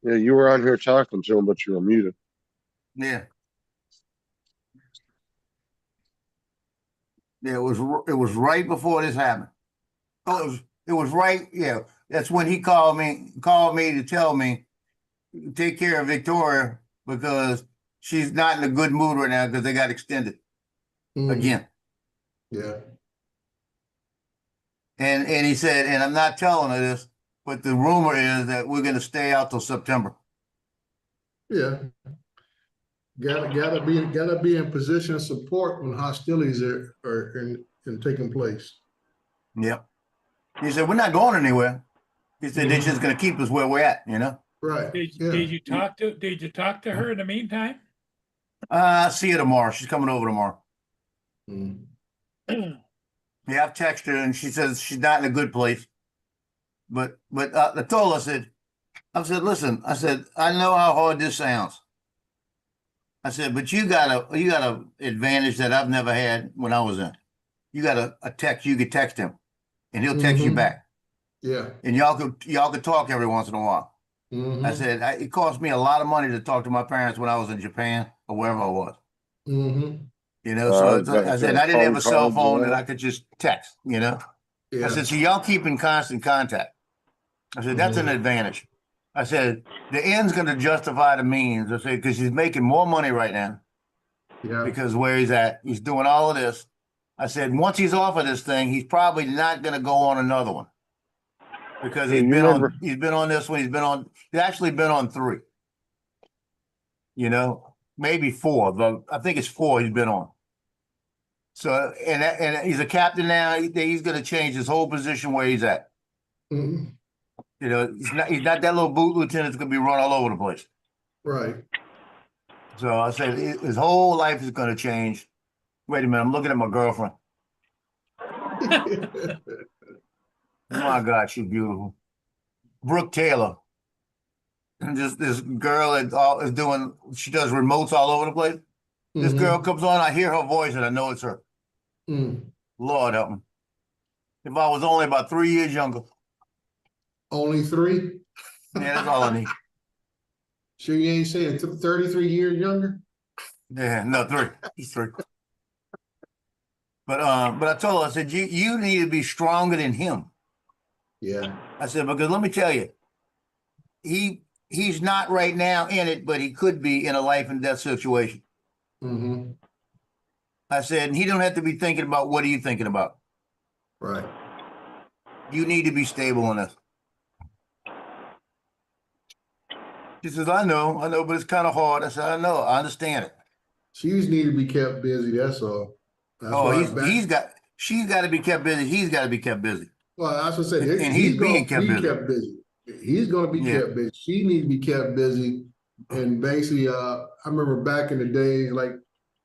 B: Yeah, you were on here talking to him, but you were muted.
C: Yeah. Yeah, it was right before this happened. Oh, it was right. Yeah, that's when he called me to tell me take care of Victoria because she's not in a good mood right now because they got extended
E: Mm.
C: again.
E: Yeah.
C: And he said, and I'm not telling her this, but the rumor is that we're going to stay out till September.
E: Yeah. Gotta be in position of support when hostilities are taking place.
C: Yep. He said, we're not going anywhere. He said, they're just going to keep us where we're at, you know?
E: Right.
A: Did
E: Yeah.
A: you talk to her in the meantime?
C: I'll see her tomorrow. She's coming over tomorrow.
E: Mm.
C: Yeah, I've texted her and she says she's not in a good place. But I told her, I said, listen, I said, I know how hard this sounds. I said, but you got a advantage that I've never had when I was in. You got a text, you could text him and he'll text you
E: Mhm.
C: back.
E: Yeah.
C: And y'all could talk every once in a while.
E: Mhm.
C: I said, it cost me a lot of money to talk to my parents when I was in Japan or wherever I was.
E: Mhm.
C: You know, so
B: got-
C: I said,
B: got
C: I didn't have
B: phone
C: a cell
B: calls
C: phone
B: and
C: that
B: all.
C: I could just text, you know?
E: Yeah.
C: I said, so y'all keep in constant contact. I said, that's an
E: Mhm.
C: advantage. I said, the end's going to justify the means. I said, because he's making more money right now
E: Yeah.
C: because where he's at, he's doing all of this. I said, once he's off of this thing, he's probably not going to go on another one because
B: Hey,
C: he's
B: you
C: been
B: remember-
C: on this one. He's actually been on 3, you know, maybe 4, but I think it's 4 he's been on. So, and he's a captain now. He's going to change his whole position where he's at.
E: Mhm.
C: You know, he's not that little boot lieutenant that's going to be run all over the place.
E: Right.
C: So I said, his whole life is going to change. Wait a minute, I'm looking at my girlfriend. Oh my God, she's beautiful. Brooke Taylor. And this girl is doing, she does remotes all over the place. This
E: Mhm.
C: girl comes on, I hear her voice and I know it's her.
E: Mm.
C: Lord help me. If I was only about 3 years younger,
E: Only 3?
C: yeah, that's all I need.
E: Sure you ain't saying 33 years younger?
C: Yeah, no, 3. He's 3. But I told her, I said, you need to be stronger than him.
E: Yeah.
C: I said, because let me tell you, he's not right now in it, but he could be in a life and death situation.
E: Mm-hmm.
C: I said, and he don't have to be thinking about what are you thinking about.
E: Right.
C: You need to be stable in this. She says, I know, but it's kind of hard. I said, I know, I understand it.
E: She just need to be kept busy, that's all. That's
C: Oh,
E: why
C: she's got to be kept busy. He's got to be kept busy.
E: well, that's what I said.
C: And
E: He's
C: he's
E: gonna
C: being kept
E: be
C: busy.
E: kept busy. He's gonna be
C: Yeah.
E: kept busy. She needs to be kept busy. And basically, I remember back in the days, like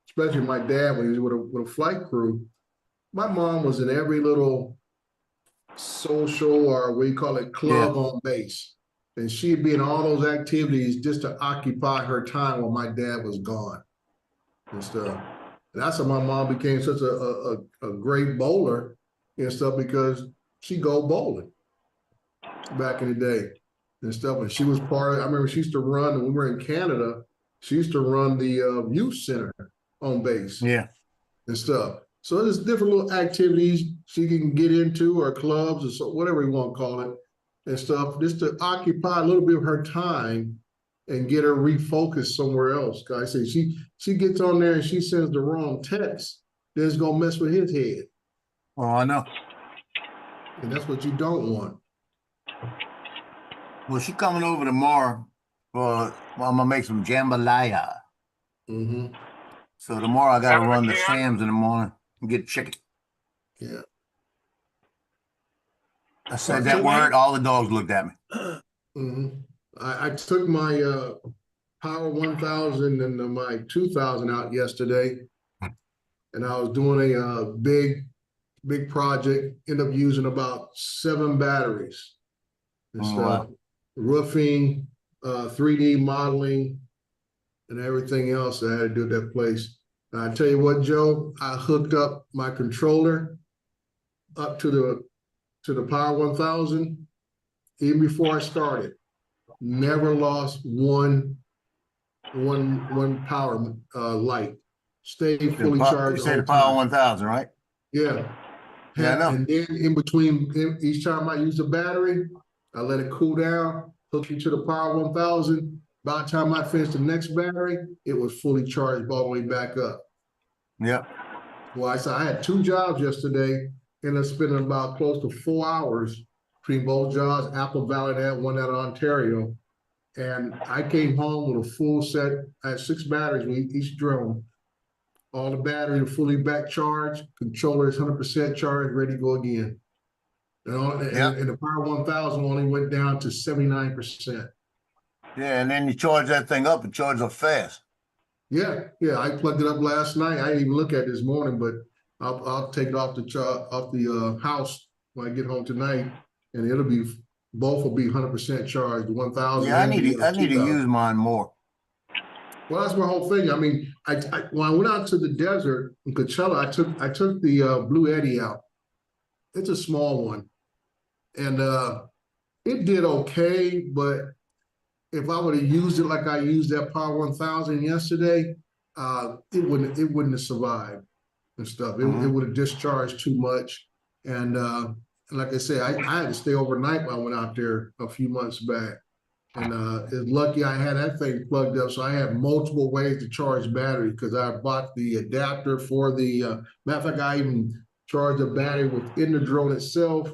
E: especially my dad when he was with a flight crew. My mom was in every little social or what you call it club on base, and she'd be in all those activities just to occupy her time while my dad was gone and stuff. And that's how my mom became such a great bowler and stuff because she go bowling back in the day and stuff. And she was part of, I remember she used to run, when we were in Canada, she used to run the youth center on base
C: Yeah.
E: and stuff. So there's different little activities she can get into, or clubs, or so, whatever you want to call it, and stuff, just to occupy a little bit of her time and get her refocused somewhere else. Cause I say she gets on there and she sends the wrong text, then it's gonna mess with his head.
C: Oh, I know.
E: And that's what you don't want.
C: Well, she coming over tomorrow for, well, I'm gonna make some jambalaya.
E: Mm-hmm.
C: So tomorrow I gotta
D: Out of a
C: run to
D: can?
C: Sam's in the morning and get chicken.
E: Yeah.
C: I said
A: Okay,
C: that word, all the dogs looked at me.
E: Mm-hmm. I took my Power 1000 and my 2000 out yesterday, and I was doing a big project. Ended up using about 7 batteries and
C: Oh,
E: stuff,
C: wow.
E: roofing, 3D modeling, and everything else I had to do at that place. And I tell you what, Joe, I hooked up my controller up to the Power 1000 even before I started. Never lost one power light. Stayed fully
C: You
E: charged the
C: say
E: whole
C: the Power
E: time.
C: 1000, right?
E: Yeah.
C: Yeah, I know.
E: And then in between, each time I use the battery, I let it cool down, hook it to the Power 1000. By the time I finished the next battery, it was fully charged all the way back up.
C: Yep.
E: Well, I had 2 jobs yesterday, and I spent about close to 4 hours between both jobs, Apple Valley and one out of Ontario. And I came home with a full set. I had 6 batteries with each drone. All the batteries are fully back charged. Controller is 100% charged, ready to go again. And the Power 1000 only went down to 79%.
C: Yeah, and then you charge that thing up and charge up fast.
E: Yeah, I plugged it up last night. I didn't even look at it this morning, but I'll take it off the house when I get home tonight, and both will be 100% charged. The 1000.
C: Yeah, I
E: and
C: need
E: the
C: to I need to
E: 2000.
C: use mine more.
E: Well, that's my whole thing. I mean, when I went out to the desert in Coachella, I took the Blue Eddy out. It's a small one, and it did okay. But if I would have used it like I used that Power 1000 yesterday, it wouldn't have survived and stuff. It would have discharged too much. And like I said, I had to stay overnight when I went out there a few months back. And it's lucky I had that thing plugged up, so I had multiple ways to charge battery, because I bought the adapter for the matter of fact, I even charged the battery within the drone itself,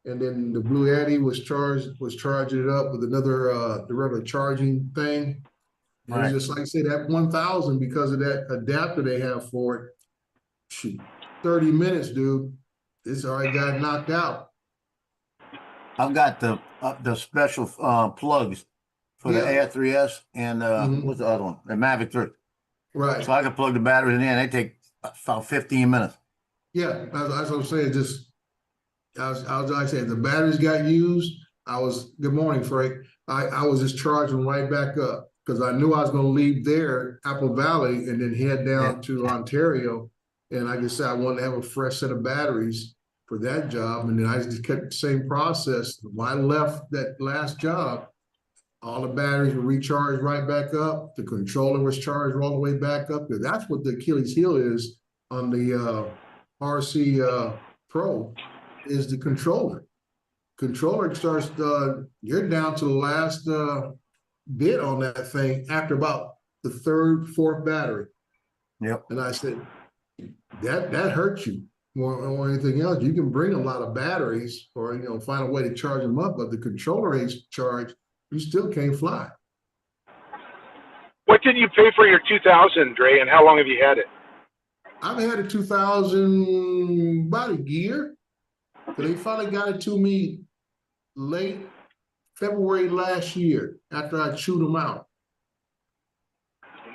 E: and then the Blue Eddy was charging it up with another the regular charging thing. And
C: Right.
E: it's just like I said, that 1000, because of that adapter they have for it, shoot, 30 minutes, dude, it's already got knocked out.
C: I've got the special plugs for the
E: Yeah.
C: Air 3S and
E: Mhm.
C: what's the other one? The Mavic 3.
E: Right.
C: So I can plug the batteries in there, and they take about 15 minutes.
E: Yeah, that's what I'm saying. Just like I said, the batteries got used. Good morning, Frank. I was just charging right back up, because I knew I was going to leave there, Apple Valley, and then head down to Ontario. And like I said, I wanted to have a fresh set of batteries for that job. And then I just kept the same process. When I left that last job, all the batteries were recharged right back up. The controller was charged all the way back up. Because that's what the Achilles heel is on the RC Pro, is the controller. Controller starts, you're down to the last bit on that thing after about the 3rd, 4th battery.
C: Yep.
E: And I said, that hurts you more than anything else. You can bring a lot of batteries, or find a way to charge them up, but the controller ain't charged, you still can't fly.
D: What did you pay for your 2000, Dre, and how long have you had it?
E: I've had a 2000 about a year. They finally got it to me late February last year, after I chewed them out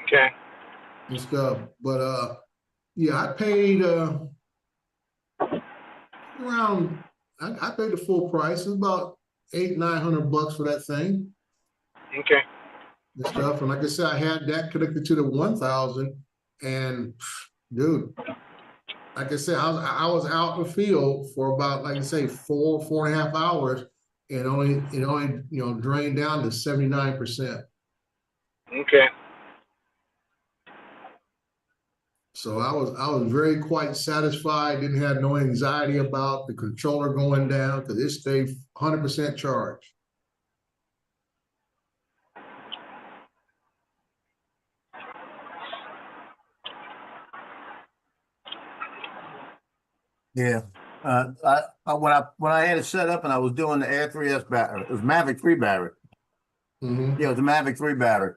D: Okay.
E: and stuff. But yeah, I paid around. I paid the full price. It's about $800-900 for that thing
D: Okay.
E: and stuff. And like I said, I had that connected to the 1000, and dude, like I said, I was out in the field for about, like I say, 4.5 hours, and it only drained down to 79%.
D: Okay.
E: So I was very quite satisfied. Didn't have no anxiety about the controller going down because it stayed 100% charged.
C: Yeah. When I had it set up and I was doing the Air 3S battery, it was Mavic 3 battery.
E: Mhm.
C: Yeah, it was a Mavic 3 battery.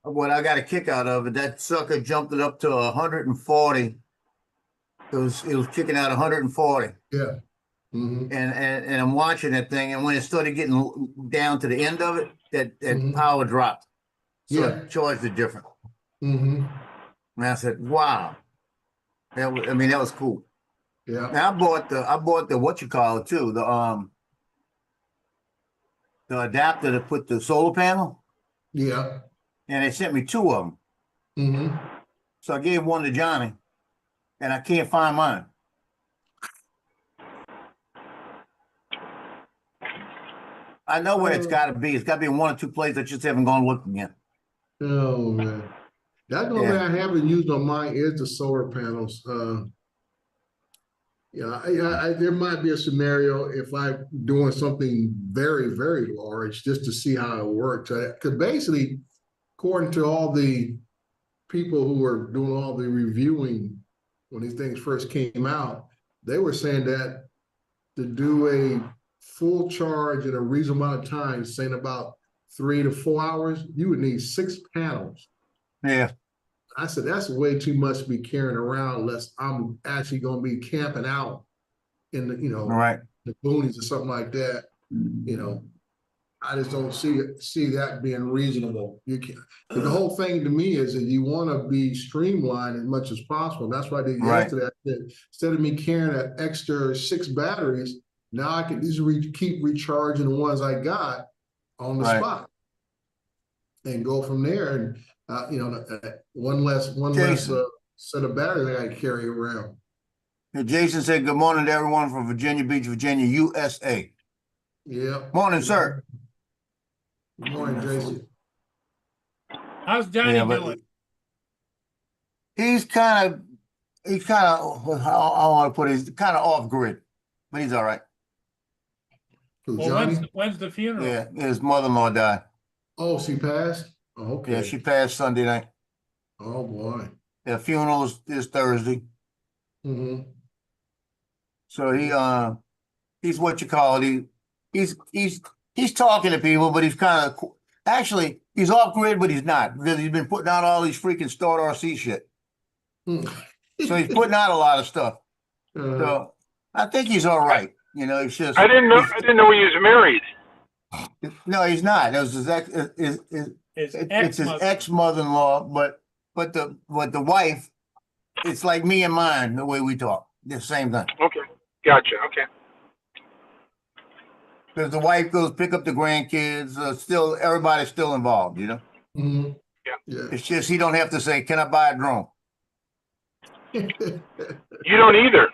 C: What I got a kick out of it, that sucker jumped it up to 140. It was kicking out 140.
E: Yeah. Mhm.
C: And I'm watching that thing, and when it started getting down to the end of it, that
E: Mhm.
C: power dropped. So
E: Yeah.
C: it charged it different.
E: Mhm.
C: And I said, wow. That was cool.
E: Yeah.
C: Now I bought the what you call it too, the adapter to put the solar panel,
E: Yeah.
C: and they sent me 2 of them.
E: Mhm.
C: So I gave one to Johnny, and I can't find mine. I know where it's got to be. It's got to be in 1 or 2 places. I just haven't gone looking yet.
E: Oh man. That's the only thing I haven't used on mine is the solar panels. There might be a scenario if I'm doing something very, very large just to see how it works. Because basically, according to all the people who were doing all the reviewing when these things first came out, they were saying that to do a full charge in a reasonable amount of time, saying about 3 to 4 hours, you would need 6 panels.
C: Yeah.
E: I said, that's way too much to be carrying around unless I'm actually going to be camping out in the,
C: All right.
E: the boonies or something like that. I just don't see that being reasonable. You can, the whole thing to me is that you want to be streamlined as much as possible. That's why I did
C: Right.
E: yesterday. I said, instead of me carrying an extra 6 batteries, now I can just keep recharging the ones I got on the
C: Right.
E: spot and go from there. And one less
C: Jason.
E: set of batteries I got to carry around.
C: Jason said, "Good morning to everyone from Virginia Beach, Virginia, USA."
E: Yeah.
C: Morning, sir.
E: Good morning, Jason.
A: How's Johnny
C: Yeah, but
A: doing?
C: he's kind of, I want to put it, he's kind of off grid, but he's all right.
E: Who,
A: Well,
E: Johnny?
A: when's the funeral?
C: Yeah, his mother-in-law died.
E: Oh, she passed? Oh, okay.
C: Yeah, she passed Sunday night.
E: Oh, boy.
C: The funeral is Thursday.
E: Mm-hmm.
C: So he's what you call it. He's talking to people, but he's kind of actually he's off grid, but he's not because he's been putting out all these freaking Start RC shit. So he's putting out a lot of stuff. So I think he's all right. It's just
D: I didn't know he was married.
C: no, he's not. It was his it's his ex-mother-in-law, but the wife, it's like me and mine, the way we talk. The same thing.
D: Okay, gotcha. Okay.
C: Because the wife goes pick up the grandkids, still everybody's still involved,
E: Mm-hmm. Yeah.
C: It's just he don't have to say, "Can I buy a drone?"
D: You don't either.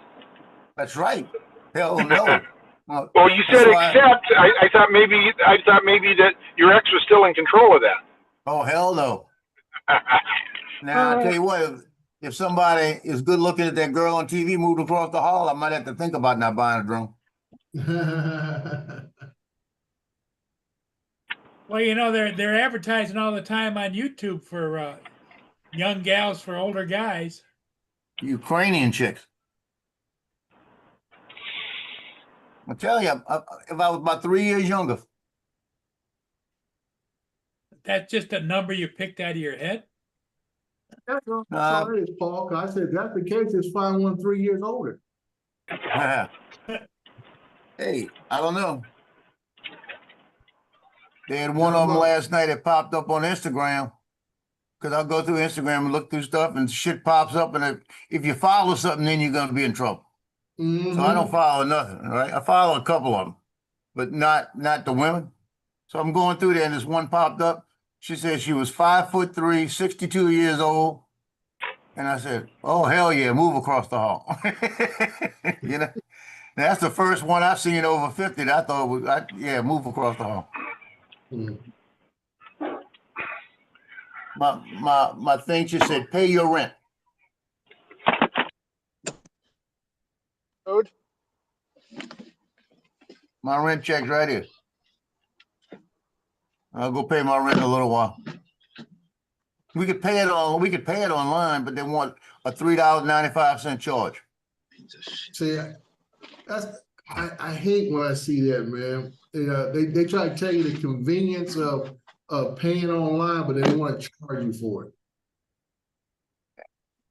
C: That's right. Hell no.
D: Well, you said accept. I thought maybe that your ex was still in control of that.
C: Oh, hell no. Now I'll tell you what, if somebody is good looking at that girl on TV moving across the hall, I might have to think about not buying a drone.
A: Well, they're advertising all the time on YouTube for young gals for older guys.
C: Ukrainian chicks. I tell you, if I was about 3 years younger.
A: That's just a number you picked out of your head?
E: That's all it is, Paul. 'Cause I said, if that's the case, just find one 3 years older.
C: Hey, I don't know. They had one of them last night that popped up on Instagram. Because I'll go through Instagram and look through stuff and shit pops up. And if you follow something, then you're going to be in trouble.
E: Mm-hmm.
C: So I don't follow nothing, right? I follow a couple of them, but not the women. So I'm going through there and this one popped up. She said she was 5'3", 62 years old. And I said, oh, hell yeah, move across the hall. You know, that's the first one I've seen over 50 that I thought was, yeah, move across the hall.
E: Hmm.
C: My thing just said, pay your rent.
F: Code?
C: My rent check's right here. I'll go pay my rent in a little while. We could pay it online, but they want a $3.95 charge.
E: See, I hate when I see that, man. They try to tell you the convenience of paying online, but they don't want to charge you for it.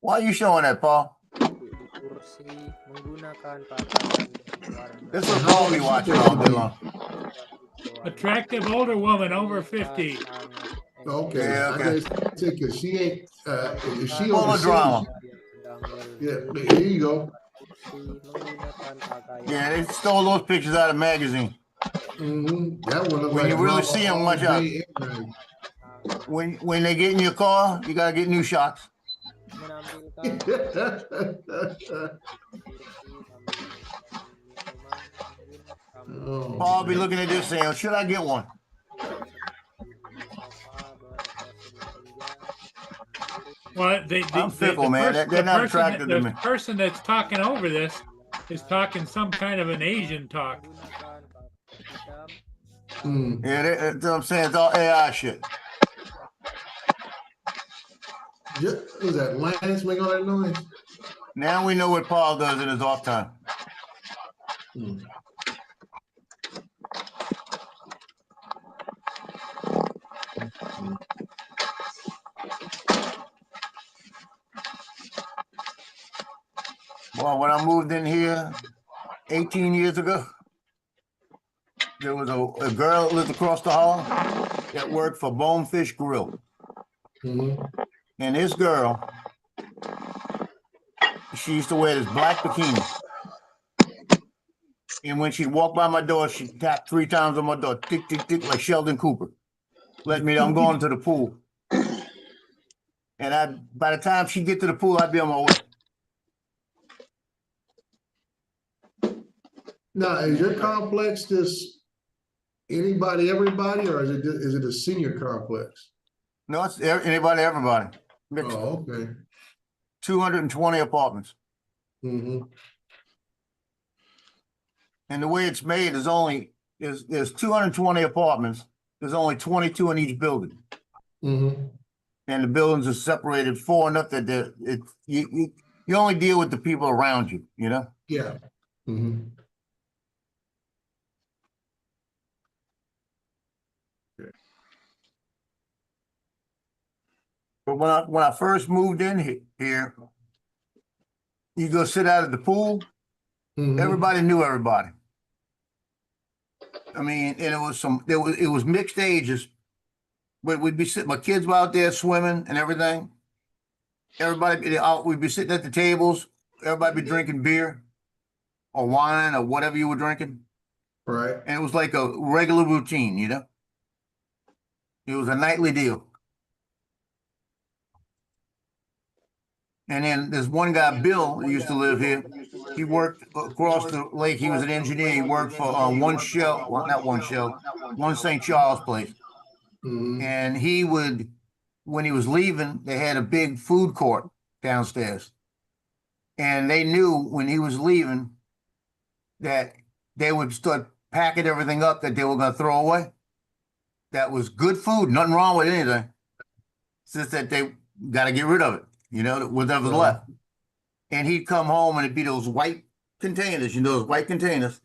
C: Why are you showing that, Paul?
G: Duduk di kursi, menggunakan pakaian berwarna
C: This is what Paul be watching all day long.
A: Attractive older woman over 50.
E: Okay,
C: Yeah, okay.
E: I guess because she ain't if she
C: Full of
E: overseas.
C: drama.
E: Yeah, here you go.
C: Yeah, they stole those pictures out of the magazine.
E: That one look
C: When
E: like
C: you really
E: drama
C: see 'em,
E: all
C: watch out.
E: day, every night.
C: When they get in your car, you gotta get new shocks.
E: Oh,
C: Paul be
E: man.
C: looking at this saying, should I get one?
A: Well,
C: I'm fickle, man. They're not attracted to me.
A: The person that's talking over this is talking some kind of an Asian talk.
C: Yeah, that's what I'm saying. It's all AI shit.
E: Is that Lance making all that noise?
C: Now we know what Paul does in his off time. Well, when I moved in here 18 years ago, there was a girl that lived across the hall that worked for Bonefish Grill.
E: Mm-hmm.
C: And this girl, she used to wear this black bikini. And when she'd walk by my door, she'd tap 3 times on my door, tick, tick, tick, like Sheldon Cooper. Let me know I'm going to the pool. And by the time she'd get to the pool, I'd be on my way.
E: Now, is your complex just anybody, everybody, or is it a senior complex?
C: No, it's anybody, everybody. Mixed.
E: Oh, okay.
C: 220 apartments.
E: Mm-hmm.
C: And the way it's made is there's 220 apartments. There's only 22 in each building.
E: Mm-hmm.
C: And the buildings are separated far enough that you only deal with the people around you, you know?
E: Yeah. Mm-hmm.
C: But when I first moved in here, you go sit out at the pool,
E: Mm-hmm.
C: everybody knew everybody. I mean, and it was mixed ages, but we'd be sitting, my kids were out there swimming and everything. We'd be sitting at the tables, everybody be drinking beer or wine or whatever you were drinking.
E: Right.
C: And it was like a regular routine, you know? It was a nightly deal. And then there's one guy, Bill, who used to live here. He worked across the lake. He was an engineer. He worked for One St. Charles place.
E: Mm-hmm.
C: And he would, when he was leaving, they had a big food court downstairs. And they knew when he was leaving that they would start packing everything up that they were going to throw away. That was good food, nothing wrong with anything. It's just that they got to get rid of it, you know, whatever's left. And he'd come home and it'd be those white containers, you know, those white containers.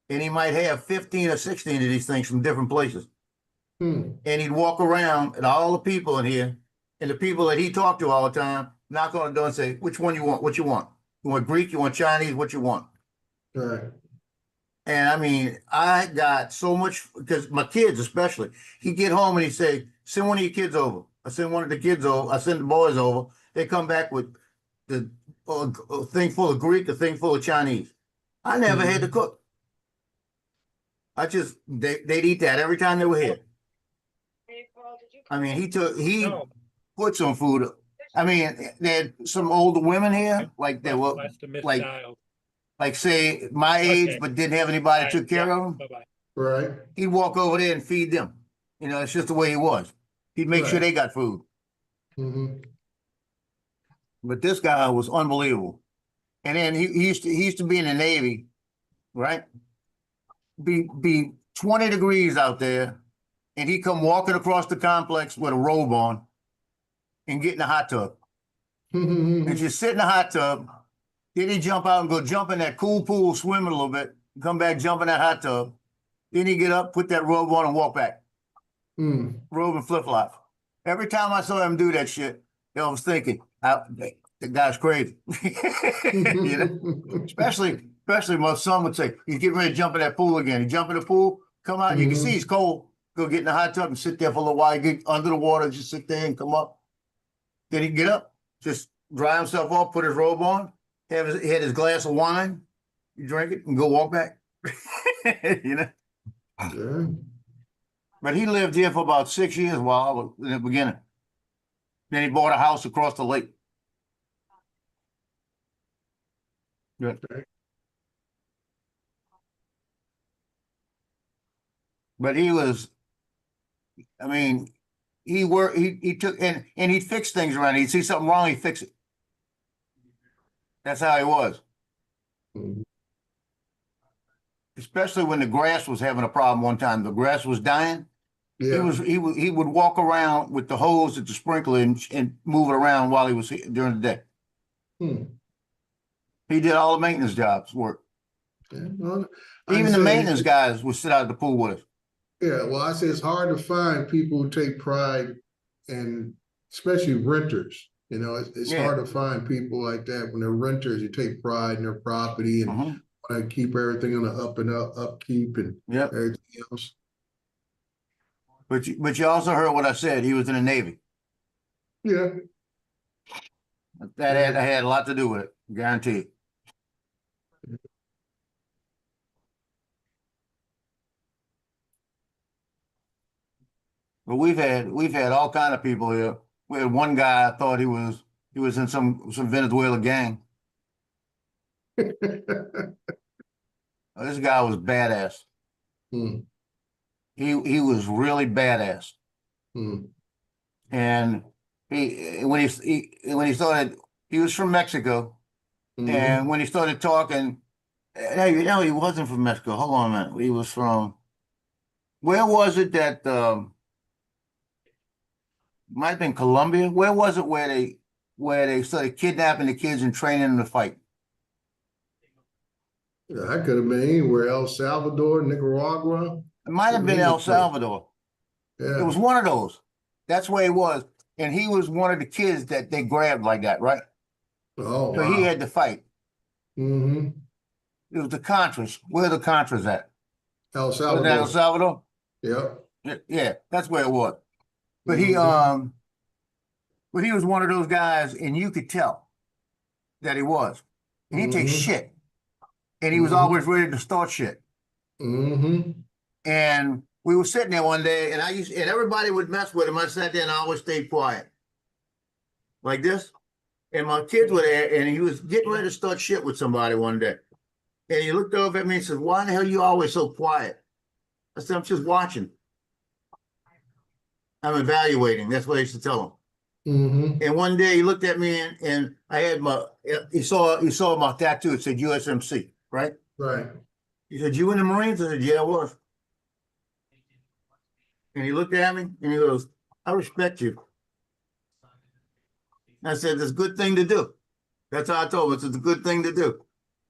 C: And he might have 15 or 16 of these things from different places. And he'd walk around and all the people in here, and the people that he talked to all the time, knock on the door and say, which one you want? What you want? You want Greek? You want Chinese? What you want?
E: Right.
C: And I mean, I got so much, because my kids especially, he'd get home and he'd say, send one of your kids over. I send one of the kids over. I send the boys over. They come back with a thing full of Greek, a thing full of Chinese. I never had to cook. They'd eat that every time they were here. I mean, he put some food I mean, they had some older women here, like they were,
A: West of Miss
C: like,
A: Child.
C: like say my age,
A: Okay.
C: but didn't have anybody that took care of them.
A: Bye-bye.
E: Right,
C: He'd walk over there and feed them. You know, it's just the way he was. He'd make sure
E: Right.
C: they got food.
E: hmm
C: But this guy was unbelievable. And then he used to be in the Navy, right? Be 20 degrees out there, and he'd come walking across the complex with a robe on and get in the hot tub. And just sit in the hot tub. Then he'd jump out and go jump in that cool pool, swim a little bit, come back, jump in that hot tub. Then he'd get up, put that robe on, and walk back.
E: Mm.
C: Robe and flip flop. Every time I saw him do that shit, I was thinking, the guy's crazy. You know? Especially my son would say, he's getting ready to jump in that pool again. He jump in the pool, come out, you can see he's cold. Go get in the hot tub and sit there for a little while, get under the water, just sit there and come up. Then he'd get up, just dry himself off, put his robe on, had his glass of wine, you drink it, and go walk back. You know?
E: Yeah.
C: But he lived here for about 6 years while I was in the beginning. Then he bought a house across the lake. Good. But he was, I mean, he took, and he'd fix things around. He'd see something wrong, he'd fix it. That's how he was.
E: Mhm.
C: Especially when the grass was having a problem one time. The grass was dying.
E: Yeah.
C: He would walk around with the hose at the sprinkler and move it around while he was here during the day.
E: Hmm.
C: He did all the maintenance jobs work.
E: Yeah. Well, I
C: Even the
E: say-
C: maintenance guys would sit out at the pool with us.
E: Yeah, well, I say it's hard to find people who take pride and especially renters. You know, it's
C: Yeah.
E: hard to find people like that when they're renters, you take pride in their property and
C: Mhm.
E: want to keep everything on the up and up, upkeep and
C: Yep.
E: everything else.
C: But you also heard what I said. He was in the Navy.
E: Yeah.
C: That had a lot to do with it, guaranteed. But we've had all kind of people here. We had one guy I thought he was in some Venezuela gang. This guy was badass.
E: Hmm.
C: He was really badass.
E: Hmm.
C: And when he started, he was from Mexico.
E: Mhm.
C: And when he started talking, no, he wasn't from Mexico. Hold on a minute. He was from, where was it that, might have been Colombia? Where was it where they started kidnapping the kids and training them to fight?
E: Yeah, that could have been anywhere, El Salvador, Nicaragua.
C: It might have been El Salvador.
E: Yeah.
C: It was one of those. That's where he was. And he was one of the kids that they grabbed like that, right?
E: Oh,
C: So he had to fight.
E: Mm-hmm.
C: It was the Contras. Where are the Contras at?
E: El
C: Was that El
E: Salvador.
C: Salvador?
E: Yep.
C: Yeah, that's where it was. But he
E: Mhm.
C: but he was one of those guys, and you could tell that he was. And he takes
E: Mhm.
C: shit. And he was
E: Mhm.
C: always ready to start shit.
E: Mm-hmm.
C: And we were sitting there one day, and everybody would mess with him. I sat there and I always stayed quiet. Like this. And my kids were there, and he was getting ready to start shit with somebody one day. And he looked over at me and said, "Why the hell are you always so quiet?" I said, "I'm just watching. I'm evaluating." That's what I used to tell him.
E: Mm-hmm.
C: And one day he looked at me and I had he saw my tattoo. It said USMC, right?
E: Right.
C: He said, "You in the Marines?" I said, "Yeah, I was." And he looked at me and he goes, "I respect you." I said, "It's a good thing to do." That's how I told him. It's a good thing to do.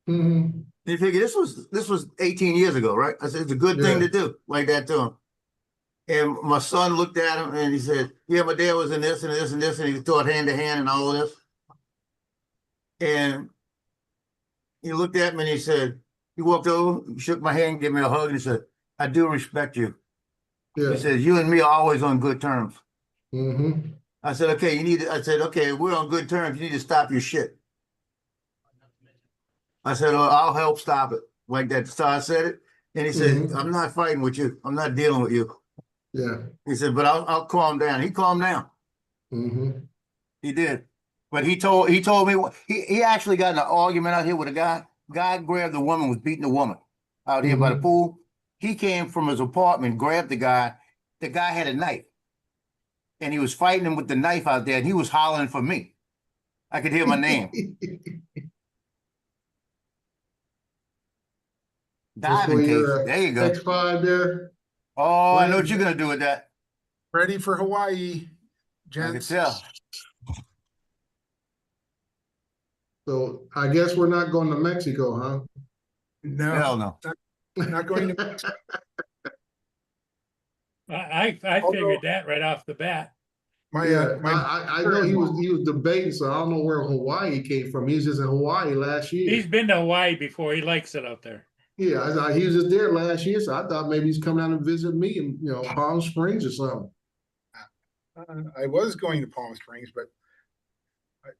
E: Mm-hmm.
C: He figured this was 18 years ago, right? I said, "It's a good thing to do," like that to him. And my son looked at him and he said, "Yeah, my dad was in this and this and this," and he taught hand to hand and all of this. And he looked at me and he said, he walked over, shook my hand, gave me a hug, and he said, "I do respect you."
E: Yeah.
C: He says, "You and me are always on good terms."
E: Mm-hmm.
C: I said, "Okay, I said, okay, we're on good terms. You need to stop your shit." I said, "Oh, I'll help stop it." Like that. So I said it. And he said,
E: Mhm.
C: "I'm not fighting with you. I'm not dealing with you."
E: Yeah.
C: He said, "But I'll calm down." He calmed down.
E: Mm-hmm.
C: He did. But he told me he actually got in an argument out here with a guy. Guy grabbed the woman, was beating the woman out here by the pool. He came from his apartment, grabbed the guy. The guy had a knife, and he was fighting him with the knife out there, and he was hollering for me. I could hear my name. Diving case. There you go.
E: X5 there.
C: Oh, I know what you're gonna do with that.
F: Ready for Hawaii,
C: I can
F: gents.
C: tell.
E: So I guess we're not going to Mexico, huh?
F: No,
C: Hell no.
F: not going to.
A: I
F: Although-
A: figured that right off the bat.
F: My,
E: Yeah,
F: my
E: I know he was debating, so I don't know where Hawaii came from. He was just in Hawaii last year.
A: He's been to Hawaii before. He likes it out there.
E: Yeah, he was just there last year, so I thought maybe he's coming down to visit me in Palm Springs or something.
F: I was going to Palm Springs, but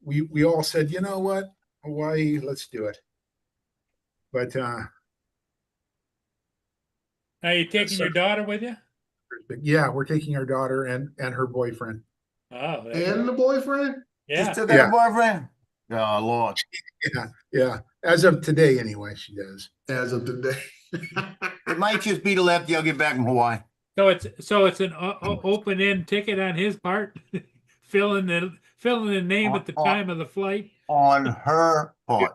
F: we all said, you know what, Hawaii, let's do it. But
A: Are you taking your daughter with you?
F: yeah, we're taking our daughter and her boyfriend.
A: Oh,
E: And the boyfriend?
A: yeah.
C: Just took out
F: Yeah.
C: a boyfriend. Oh Lord.
F: Yeah, as of today, anyway, she does.
E: As of today.
C: It might just be the lefty. I'll get back from Hawaii.
A: So it's an open end ticket on his part, filling the name at the time of the flight.
C: On her part.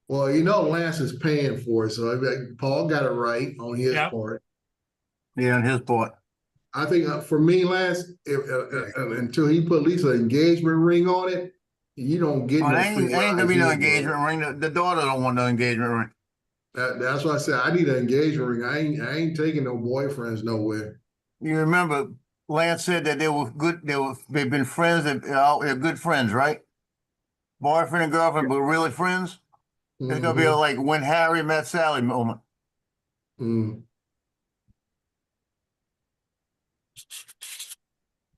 E: Well, Lance is paying for it, so Paul got it right on his
A: Yep.
E: part.
C: Yeah, on his part.
E: I think for me, Lance, until he put at least an engagement ring on it, you don't get
C: Oh,
E: no
C: ain't
E: free
C: gonna be
E: rides
C: no
E: either.
C: engagement ring. The daughter don't want no engagement ring.
E: That's why I said I need an engagement ring. I ain't taking no boyfriends nowhere.
C: You remember Lance said that they were good. They've been friends. They're good friends, right? Boyfriend and girlfriend, but really friends. It's gonna be like when Harry met Sally moment.
E: Mhm.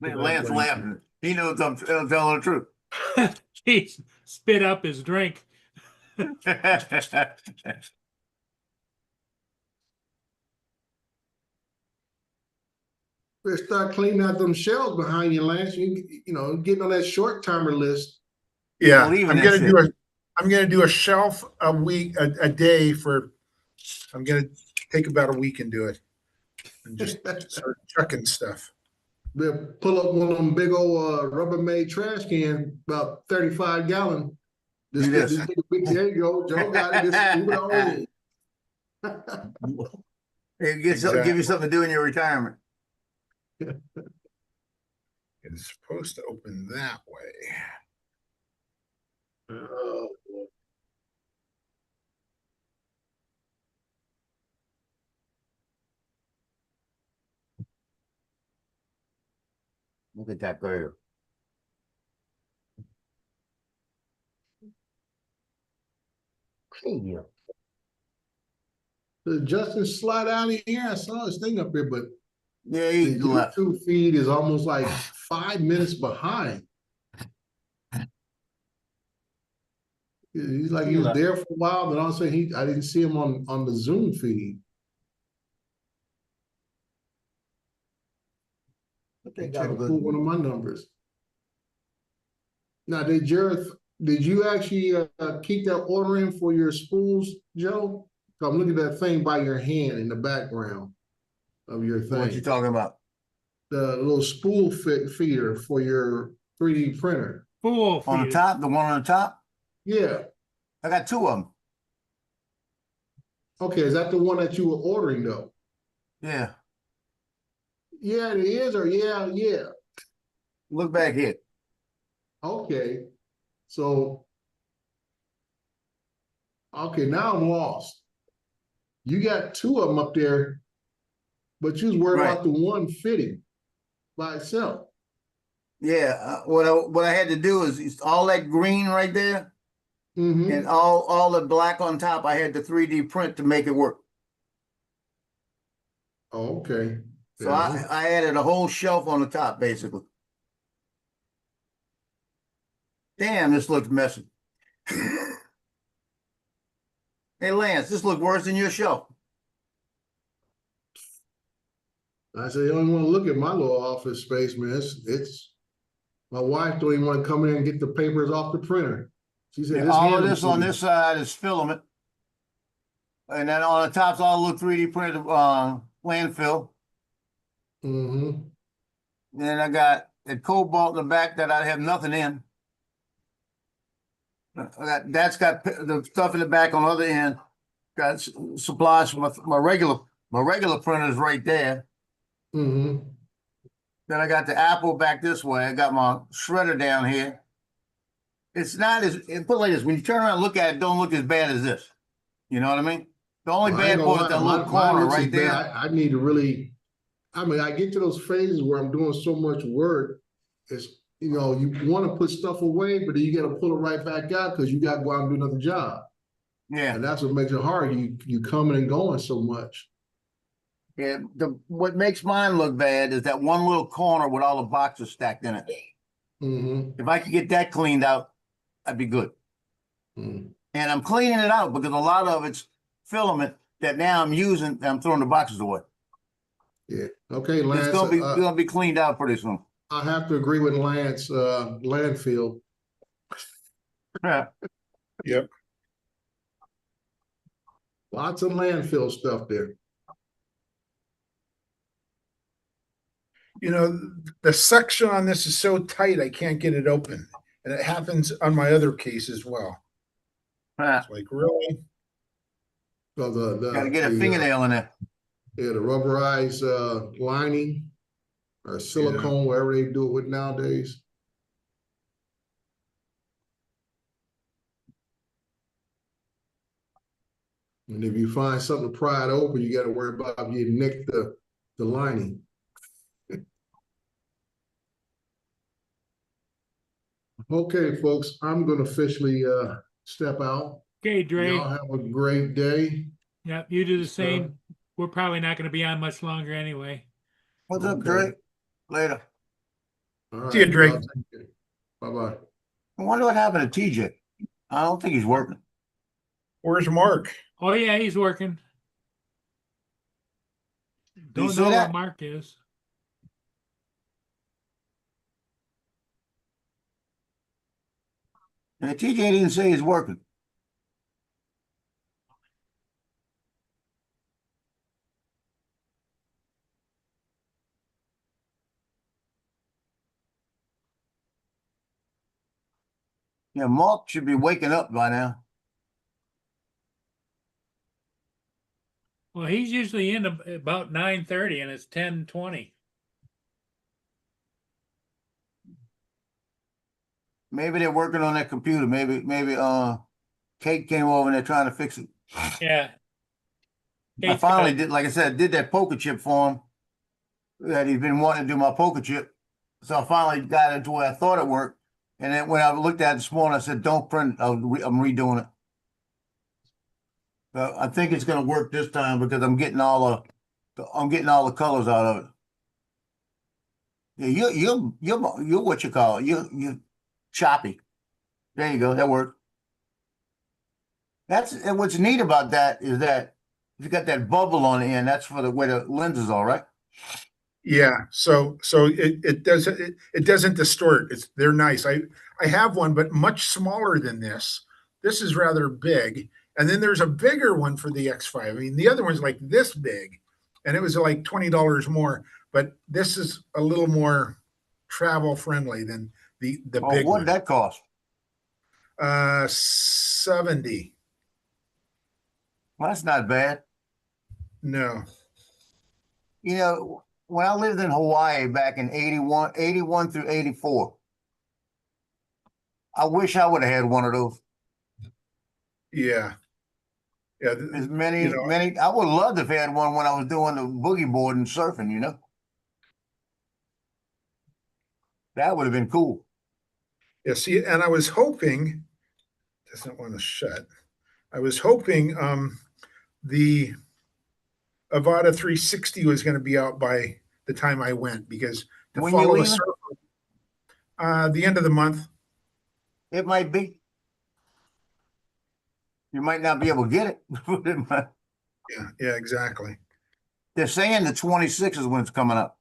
C: Man, Lance laughing. He knows I'm telling the truth.
A: He spit up his drink.
E: Better start cleaning out them shelves behind you, Lance. Getting on that short timer list.
F: Yeah,
C: Believe in
F: I'm
C: that
F: gonna
C: shit.
F: do I'm gonna do a shelf a week, a day for. I'm gonna take about a week and do it, and just start chucking stuff.
E: They'll pull up one of them big old Rubbermaid trash cans, about 35 gallon.
C: Do this.
E: There you go. Joe got it. Just move it on.
C: It give you something to do in your retirement.
F: It's supposed to open that way.
E: Oh, boy.
C: Look at that girl.
E: Did Justin slide out of here? I saw his thing up here, but
C: Yeah,
E: the
C: he left.
E: YouTube feed is almost like 5 minutes behind. He's like he was there for a while, but all of a sudden I didn't see him on the Zoom feed.
C: I think
E: Trying
C: I'm
E: to pull one
C: good.
E: of my numbers. Now, did you actually keep that order in for your spools, Joe? I'm looking at that thing by your hand in the background of your
C: What you
E: thing.
C: talking about?
E: The little spool feeder for your 3D printer.
A: Fool for
C: On the
A: you.
C: top, the one on the top?
E: Yeah.
C: I got two of them.
E: Okay, is that the one that you were ordering though?
C: Yeah.
E: Yeah, it is, or yeah.
C: Look back here.
E: Okay. So, okay, now I'm lost. You got two of them up there, but you was worried
C: Right.
E: about the one fitting by itself.
C: Yeah. What I had to do is all that green right there
E: Mm-hmm.
C: and all the black on top. I had to 3D print to make it work.
E: Oh, okay.
C: So
E: Yeah.
C: I added a whole shelf on the top, basically. Damn, this looks messy. Hey, Lance, this looks worse than your shelf.
E: I said, you don't want to look at my little office space, man. It's My wife don't even want to come in and get the papers off the printer. She said,
C: Yeah,
E: "Just
C: all
E: hand
C: of
E: them
C: this
E: to
C: on
E: me."
C: this side is filament. And then on the top's all little 3D printed landfill.
E: Mm-hmm.
C: Then I got the cobalt in the back that I have nothing in. That's got the stuff in the back on the other end. Got supplies for my regular printers right there.
E: Mm-hmm.
C: Then I got the Apple back this way. I got my shredder down here. It's not as put it like this. When you turn around and look at it, don't look as bad as this. You know what I mean? The only
E: Well, I ain't
C: bad
E: gonna
C: part is that
E: lie,
C: little
E: mine
C: corner
E: looks as
C: right
E: bad.
C: there.
E: I need to really, I mean, I get to those phases where I'm doing so much work. It's, you know, you want to put stuff away, but then you got to pull it right back out because you got to go out and do another job.
C: Yeah.
E: And that's what makes it hard. You coming and going so much.
C: Yeah. What makes mine look bad is that one little corner with all the boxes stacked in it.
E: Mm-hmm.
C: If I could get that cleaned out, I'd be good.
E: Mm.
C: And I'm cleaning it out because a lot of it's filament that now I'm using and I'm throwing the boxes away.
E: Yeah. Okay,
C: It's
E: Lance.
C: gonna be cleaned out pretty soon.
E: I have to agree with Lance. Landfill.
C: Yeah.
F: Yep.
E: Lots of landfill stuff there.
F: You know, the section on this is so tight, I can't get it open. And it happens on my other case as well. It's like, really?
E: So
C: Gotta get a fingernail in there.
E: Yeah, the rubberized lining or silicone, whatever they do it with nowadays. And if you find something to pry it open, you got to worry about if you nick the lining. Okay, folks, I'm going to officially step out.
A: Okay, Dre.
E: Y'all have a great day.
A: Yep, you do the same. We're probably not going to be on much longer anyway.
C: What's up,
E: Okay.
C: Dre? Later.
E: All right.
F: See you, Dre.
E: Bye-bye.
C: I wonder what happened to TJ. I don't think he's working.
F: Where's Mark?
A: Oh yeah, he's working.
C: you
A: Don't
C: see
A: know where
C: that?
A: Mark is.
C: And TJ didn't say he's working. Yeah, Mark should be waking up by now.
A: Well, he's usually in about 9:30, and it's 10:20.
C: Maybe they're working on that computer. Maybe Kate came over and they're trying to fix it.
A: Yeah.
C: I
A: Kate's
C: finally
A: got-
C: did, like I said, did that poker chip for him that he's been wanting to do my poker chip. So I finally got it to where I thought it worked. And then when I looked at it this morning, I said, "Don't print. I'm redoing it." I think it's going to work this time because I'm getting all the colors out of it. Yeah, you're what you call it. You choppy. There you go. That worked. And what's neat about that is that you got that bubble on the end. That's for the way the lenses are, right?
F: Yeah. So it doesn't distort. They're nice. I have one, but much smaller than this. This is rather big. And then there's a bigger one for the X5. I mean, the other one's like this big, and it was like $20 more. But this is a little more travel friendly than the big
C: What
F: one.
C: did that cost?
F: 70.
C: Well, that's not bad.
F: No.
C: You know, when I lived in Hawaii back in 81 through 84, I wish I would have had one of those.
F: Yeah. Yeah.
C: As many,
F: You know-
C: many, I would love to have had one when I was doing the boogie board and surfing, you know? That would have been cool.
F: Yeah, see, and I was hoping, doesn't want to shut. I was hoping the Avata 360 was going to be out by the time I went because to
C: When you
F: follow the
C: leaving?
F: surfer, the end of the month.
C: It might be. You might not be able to get it.
F: Yeah, exactly.
C: They're saying the 26th is when it's coming up.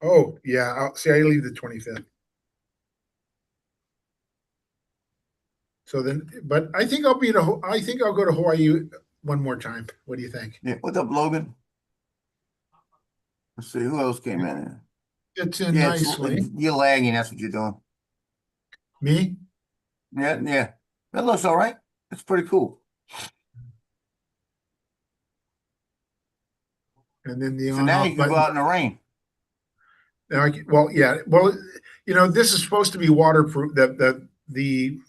F: Oh, yeah. See, I leave the 25th. So then, but I think I'll I think I'll go to Hawaii one more time. What do you think?
C: Yeah. What's up, Logan? Let's see who else came in.
F: It's in
C: Yeah,
F: nicely.
C: you're lagging. That's what you're doing.
F: Me?
C: Yeah, yeah. That looks all right. It's pretty cool.
F: And then the
C: So
F: on
C: now
F: off
C: you can go
F: button.
C: out in the rain.
F: Now, well, yeah. Well, you know, this is supposed to be waterproof. The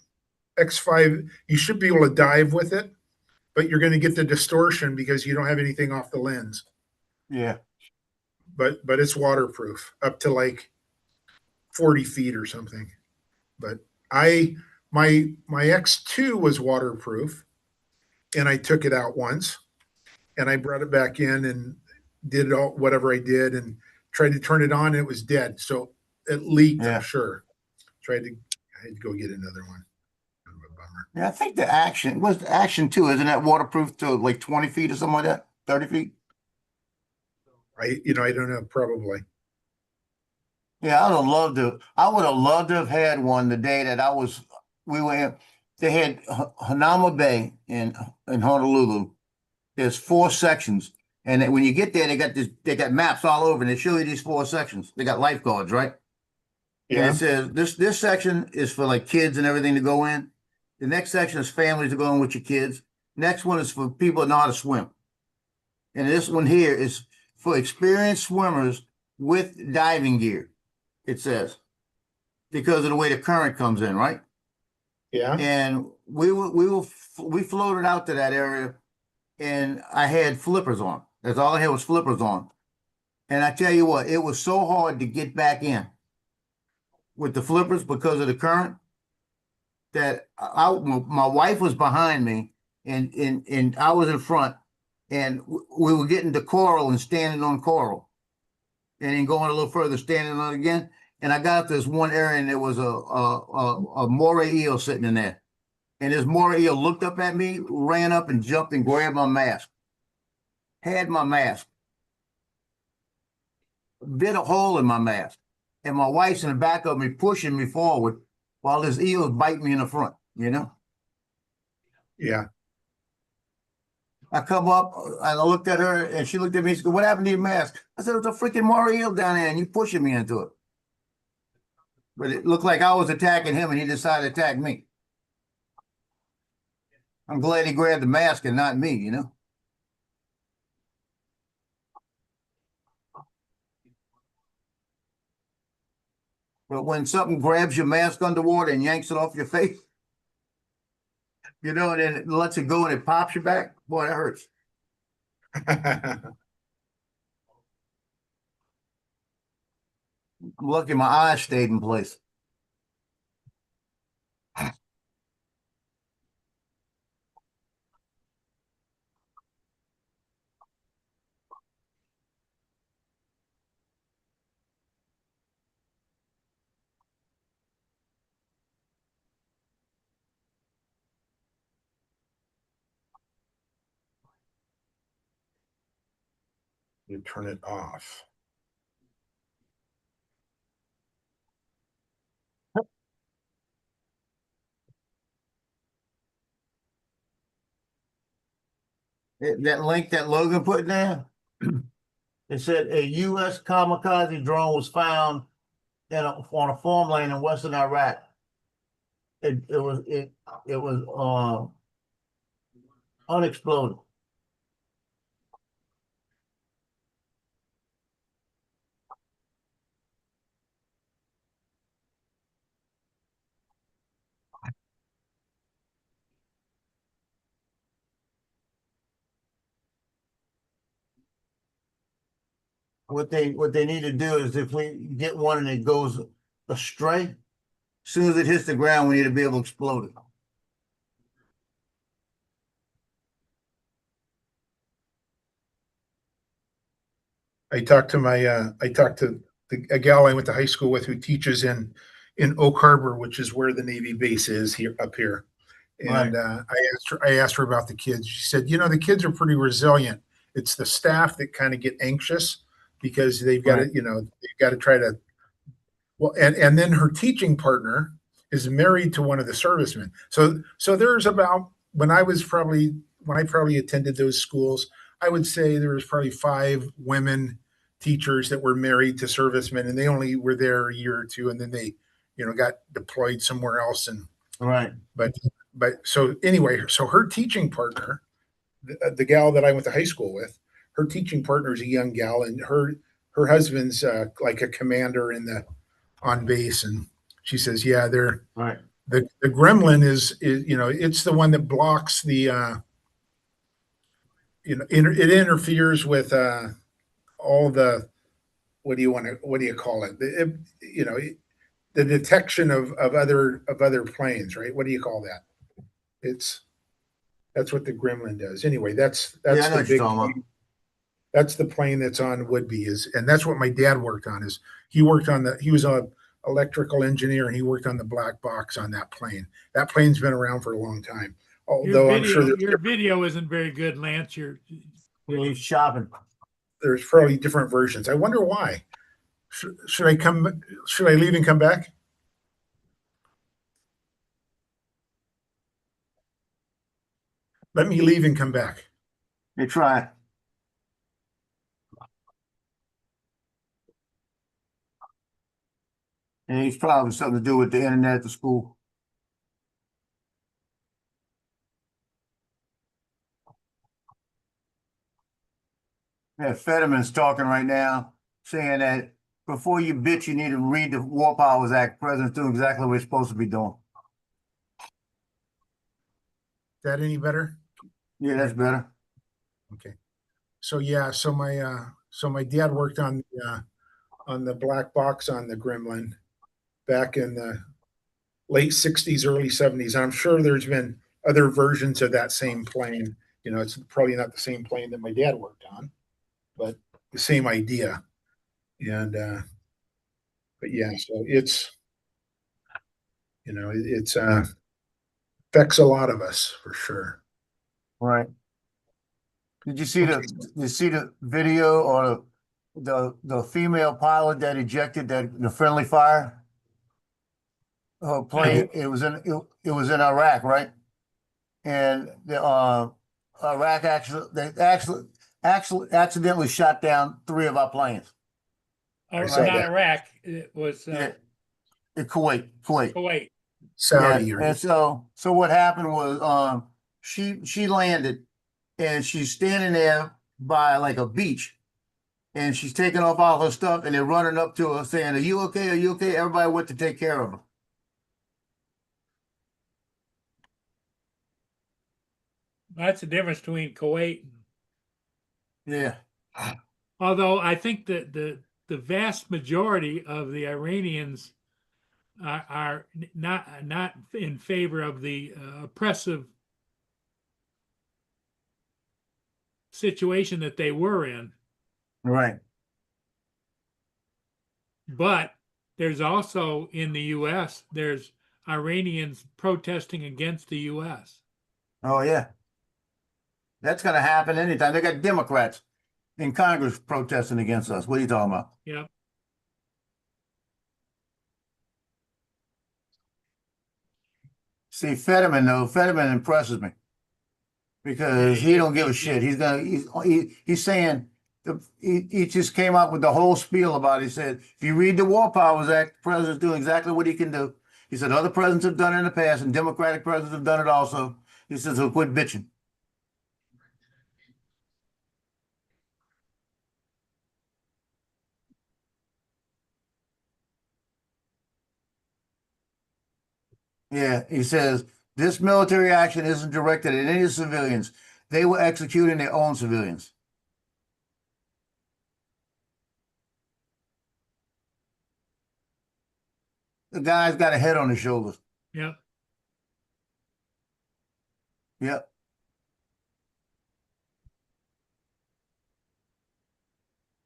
F: X5, you should be able to dive with it, but you're going to get the distortion because you don't have anything off the lens.
C: Yeah.
F: But it's waterproof up to like 40 feet or something. But my X2 was waterproof, and I took it out once, and I brought it back in and did all whatever I did and tried to turn it on, and it was dead. So it leaked,
C: Yeah.
F: I'm sure. I had to go get another one. Kind of a bummer.
C: Yeah, I think the Action 2, isn't that waterproof to like 20 feet or something like that? 30 feet?
F: I don't know, probably.
C: Yeah, I would have loved to have had one the day that they had Hanama Bay in Honolulu. There's 4 sections. And when you get there, they got maps all over and they show you these 4 sections. They got lifeguards, right? And
F: Yeah.
C: it says this section is for like kids and everything to go in. The next section is families to go in with your kids. Next one is for people that know how to swim. And this one here is for experienced swimmers with diving gear, it says, because of the way the current comes in, right?
F: Yeah.
C: And we floated out to that area, and I had flippers on. That's all I had was flippers on. And I tell you what, it was so hard to get back in with the flippers because of the current that my wife was behind me and I was in front, and we were getting to coral and standing on coral, and then going a little further, standing on it again. And I got up to this one area, and there was a moray eel sitting in there. And this moray eel looked up at me, ran up and jumped and grabbed my mask. Had my mask. Bit a hole in my mask. And my wife's in the back of me pushing me forward while this eel is biting me in the front, you know?
F: Yeah.
C: I come up and I looked at her and she looked at me and said, "What happened to your mask?" I said, "There's a freaking moray eel down there and you pushing me into it." But it looked like I was attacking him and he decided to attack me. I'm glad he grabbed the mask and not me, you know? But when something grabs your mask underwater and yanks it off your face, you know, and then it lets it go and it pops you back, boy, that hurts. I'm lucky my eyes stayed in place.
F: You turn it off.
C: That link that Logan put in there, it said a U.S. kamikaze drone was found on a farmland in western Iraq. It was unexploded. What they need to do is if we get one and it goes astray, as soon as it hits the ground, we need to be able to explode it.
F: I talked to a gal I went to high school with who teaches in Oak Harbor, which is where the Navy base is here up here. And
C: Right.
F: I asked her about the kids. She said, you know, the kids are pretty resilient. It's the staff that kind of get anxious because they've got
C: Right.
F: to, you know, they've got to try to, well, and then her teaching partner is married to one of the servicemen. So there's about when I probably attended those schools, I would say there was probably 5 women teachers that were married to servicemen, and they only were there a year or two, and then they, got deployed somewhere else. And
C: Right.
F: but so anyway, so her teaching partner, the gal that I went to high school with, her teaching partner is a young gal, and her husband's like a commander on base, and she says, yeah, they're
C: Right.
F: the gremlin is it's the one that blocks the it interferes with all the what do you call it, the detection of other planes, right? What do you call that? That's what the gremlin does. Anyway, that's
C: Yeah, I know
F: the
C: what you're
F: big
C: talking about.
F: plane. That's the plane that's on Woodby, and that's what my dad worked on. He was a electrical engineer, and he worked on the black box on that plane. That plane's been around for a long time. Although I'm sure
A: your video isn't very good, Lance.
C: He's shopping.
F: there's probably different versions. I wonder why. Should I leave and come back? Let me leave and come back.
C: You try. And he's probably something to do with the internet at the school. Yeah, Fetterman's talking right now, saying that before you bitch, you need to read the War Powers Act. The president's doing exactly what he's supposed to be doing.
F: Is that any better?
C: Yeah, that's better.
F: Okay. So yeah, so my dad worked on the black box on the Gremlin back in the late 60s, early 70s. I'm sure there's been other versions of that same plane. It's probably not the same plane that my dad worked on, but the same idea. And but yeah, so it's it's affects a lot of us for sure.
C: Right. Did you see the video or the female pilot that ejected the friendly fire? Her plane. It was in Iraq, right? And the Iraq actually accidentally shot down 3 of our planes.
A: Not
F: that.
A: Iraq. It was
C: In Kuwait.
A: Kuwait.
F: Saudi.
C: Yeah. And so what happened was she landed and she's standing there by like a beach and she's taking off all her stuff and they're running up to her saying, "Are you okay? Are you okay?" Everybody went to take care of her.
A: That's the difference between Kuwait.
C: Yeah.
A: Although I think that the vast majority of the Iranians are not in favor of the oppressive situation that they were in.
C: Right.
A: But there's also in the U.S., there's Iranians protesting against the U.S.
C: Oh, yeah. That's going to happen anytime. They got Democrats in Congress protesting against us. What are you talking about?
A: Yep.
C: See, Fetterman impresses me because he don't give a shit. He's saying he just came up with the whole spiel about it. He said, if you read the War Powers Act, the president's doing exactly what he can do. He said other presidents have done it in the past and Democratic presidents have done it also. He says, so quit bitching. Yeah, he says, this military action isn't directed at any civilians. They were executing their own civilians. The guy's got a head on his shoulders.
A: Yep.
C: Yep.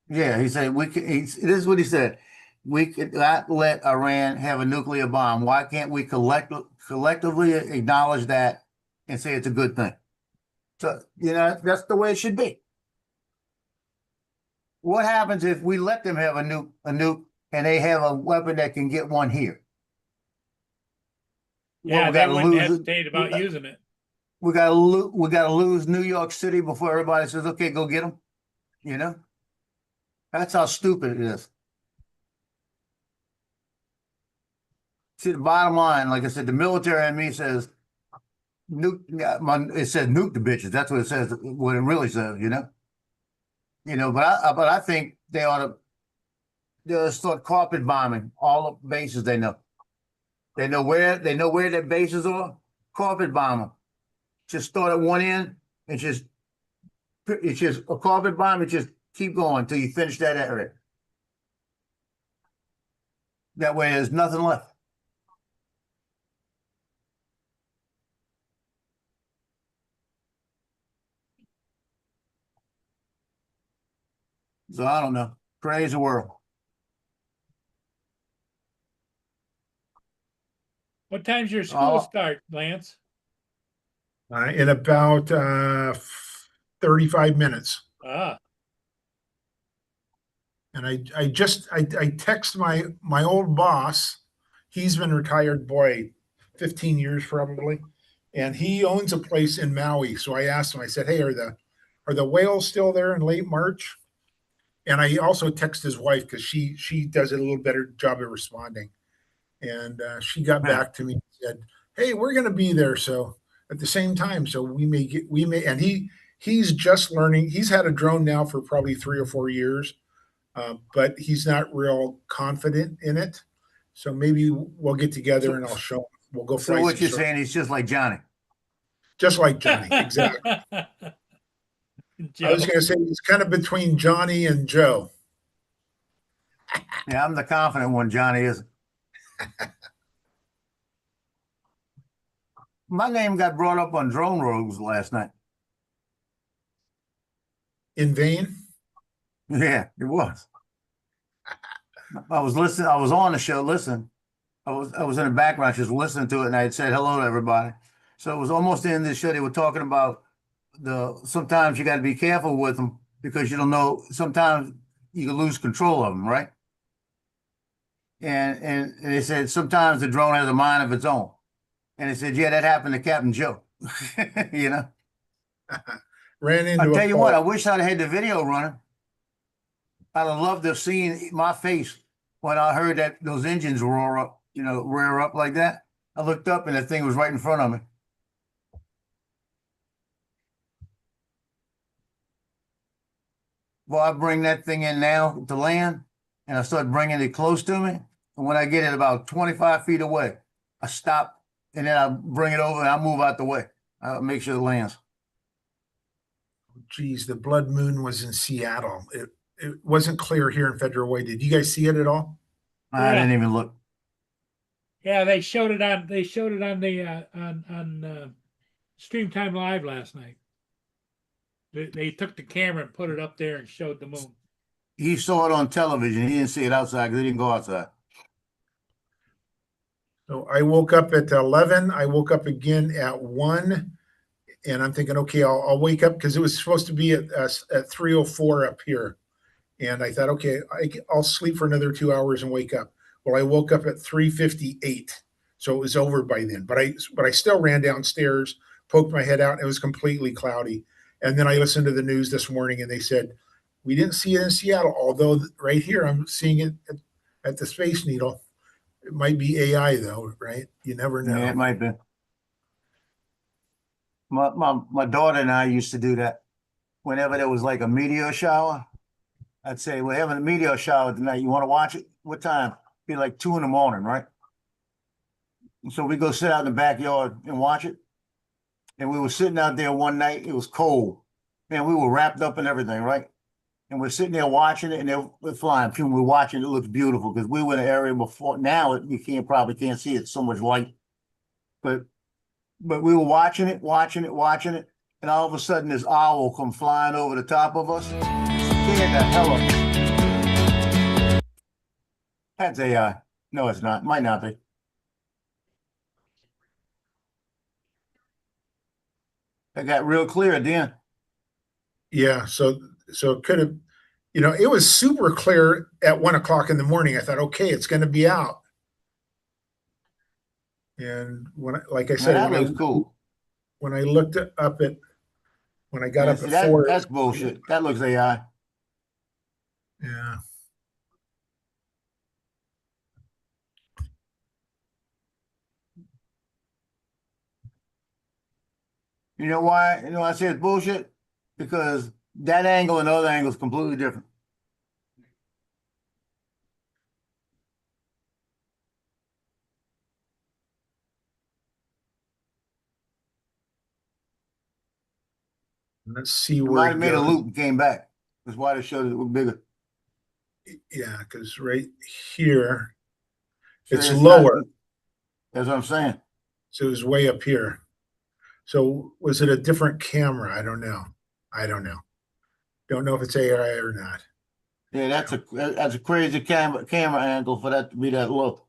C: Yeah, he said this is what he said. We could not let Iran have a nuclear bomb. Why can't we collectively acknowledge that and say it's a good thing? So, that's the way it should be. What happens if we let them have a nuke and they have a weapon that can get one here?
A: Yeah,
C: we
A: they
C: gotta
A: wouldn't
C: lose.
A: hesitate about using it.
C: We gotta lose New York City before everybody says, "Okay, go get them." You know, that's how stupid it is. See, the bottom line, like I said, the military and me says, nuke. It says nuke the bitches. That's what it says. What it really says, you know. But I think they ought to start carpet bombing all the bases they know. They know where their bases are. Carpet bomb them. Just start at one end and it's just a carpet bomb and just keep going until you finish that area. That way, there's nothing left. So I don't know. Crazy world.
A: What time's your school
C: Oh.
A: start, Lance?
F: In about 35 minutes.
A: Ah,
F: And I text my old boss. He's been retired, boy, 15 years probably. And he owns a place in Maui. So I asked him, I said, hey, are the whales still there in late March? And I also text his wife because she does a little better job of responding. And she got back to me and said, hey, we're going to be there. So at the same time, so we may, and he's just learning. He's had a drone now for probably 3 or 4 years, but he's not real confident in it. So maybe we'll get together and I'll show him. We'll go fly.
C: So what you're saying, he's just like Johnny.
F: Just like Johnny, exactly. I was going to say he's kind of between Johnny and Joe.
C: Yeah, I'm the confident one. Johnny isn't. My name got brought up on Drone Rogues last night.
F: In vain?
C: Yeah, it was. I was listening. I was on the show. Listen, I was in the background just listening to it, and I had said hello to everybody. So it was almost the end of the show. They were talking about sometimes you got to be careful with them because you don't know. Sometimes you can lose control of them, right? And they said sometimes the drone has a mind of its own. And they said, yeah, that happened to Captain Joe. You know.
F: Ran into.
C: I'll tell you what. I wish I'd had the video running. I'd have loved to have seen my face when I heard that those engines rear up like that. I looked up and that thing was right in front of me. Well, I bring that thing in now to land and I start bringing it close to me. And when I get it about 25 feet away, I stop and then I bring it over and I move out the way. I'll make sure it lands.
F: Geez, the blood moon was in Seattle. It wasn't clear here in Federal Way. Did you guys see it at all?
C: I didn't even look.
A: Yeah, they showed it on the Stream Time Live last night. They took the camera and put it up there and showed the moon.
C: He saw it on television. He didn't see it outside because he didn't go outside.
F: So I woke up at 11. I woke up again at 1. And I'm thinking, okay, I'll wake up because it was supposed to be at 3:04 up here. And I thought, okay, I'll sleep for another 2 hours and wake up. Well, I woke up at 3:58. So it was over by then. But I still ran downstairs, poked my head out, and it was completely cloudy. And then I listened to the news this morning and they said, we didn't see it in Seattle, although right here I'm seeing it at the Space Needle. It might be AI though, right? You never know.
C: Yeah, it might be. My daughter and I used to do that. Whenever there was like a meteor shower, I'd say, we're having a meteor shower tonight. You want to watch it? What time? Be like 2 a.m, right? And so we go sit out in the backyard and watch it. And we were sitting out there one night. It was cold. Man, we were wrapped up and everything, right? And we're sitting there watching it, and they're flying. We're watching it. It looks beautiful because we were in the area before. Now you probably can't see it. So much light. But we were watching it, and all of a sudden this owl come flying over the top of us. Scared the hell of us. That's AI. No, it's not. Might not be. That got real clear then.
F: Yeah, so it could have, it was super clear at 1 o'clock in the morning. I thought, okay, it's going to be out. And like I
C: Now,
F: said,
C: that looks cool.
F: when I looked up at, when I got
C: Yeah,
F: up
C: see,
F: at
C: that,
F: 4,
C: that's bullshit. That looks AI.
F: yeah.
C: You know why? You know why I say it's bullshit? Because that angle and the other angle is completely different.
F: Let's see
C: It
F: where
C: might
F: it
C: have made a
F: goes.
C: loop and came back. That's why they showed it was bigger.
F: Yeah, because right here,
C: So
F: it's
C: it's not-
F: lower.
C: That's what I'm saying.
F: So it was way up here. So was it a different camera? I don't know. Don't know if it's AI or not.
C: Yeah, that's a crazy camera angle for that to be that low.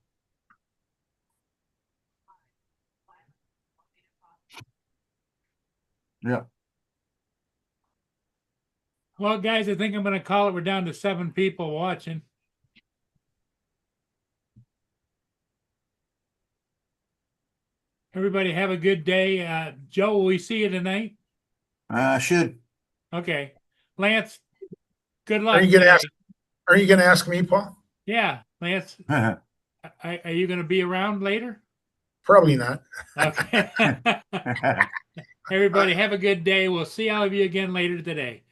C: Yeah.
A: Well, guys, I think I'm going to call it. We're down to 7 people watching. Everybody have a good day. Joe, will we see you tonight?
C: I should.
A: Okay. Lance, good luck.
F: Are you gonna
A: today.
F: ask? Are you gonna ask me, Paul?
A: Yeah, Lance, are you going to be around later?
F: Probably not.
A: Okay. Everybody have a good day. We'll see all of you again later today.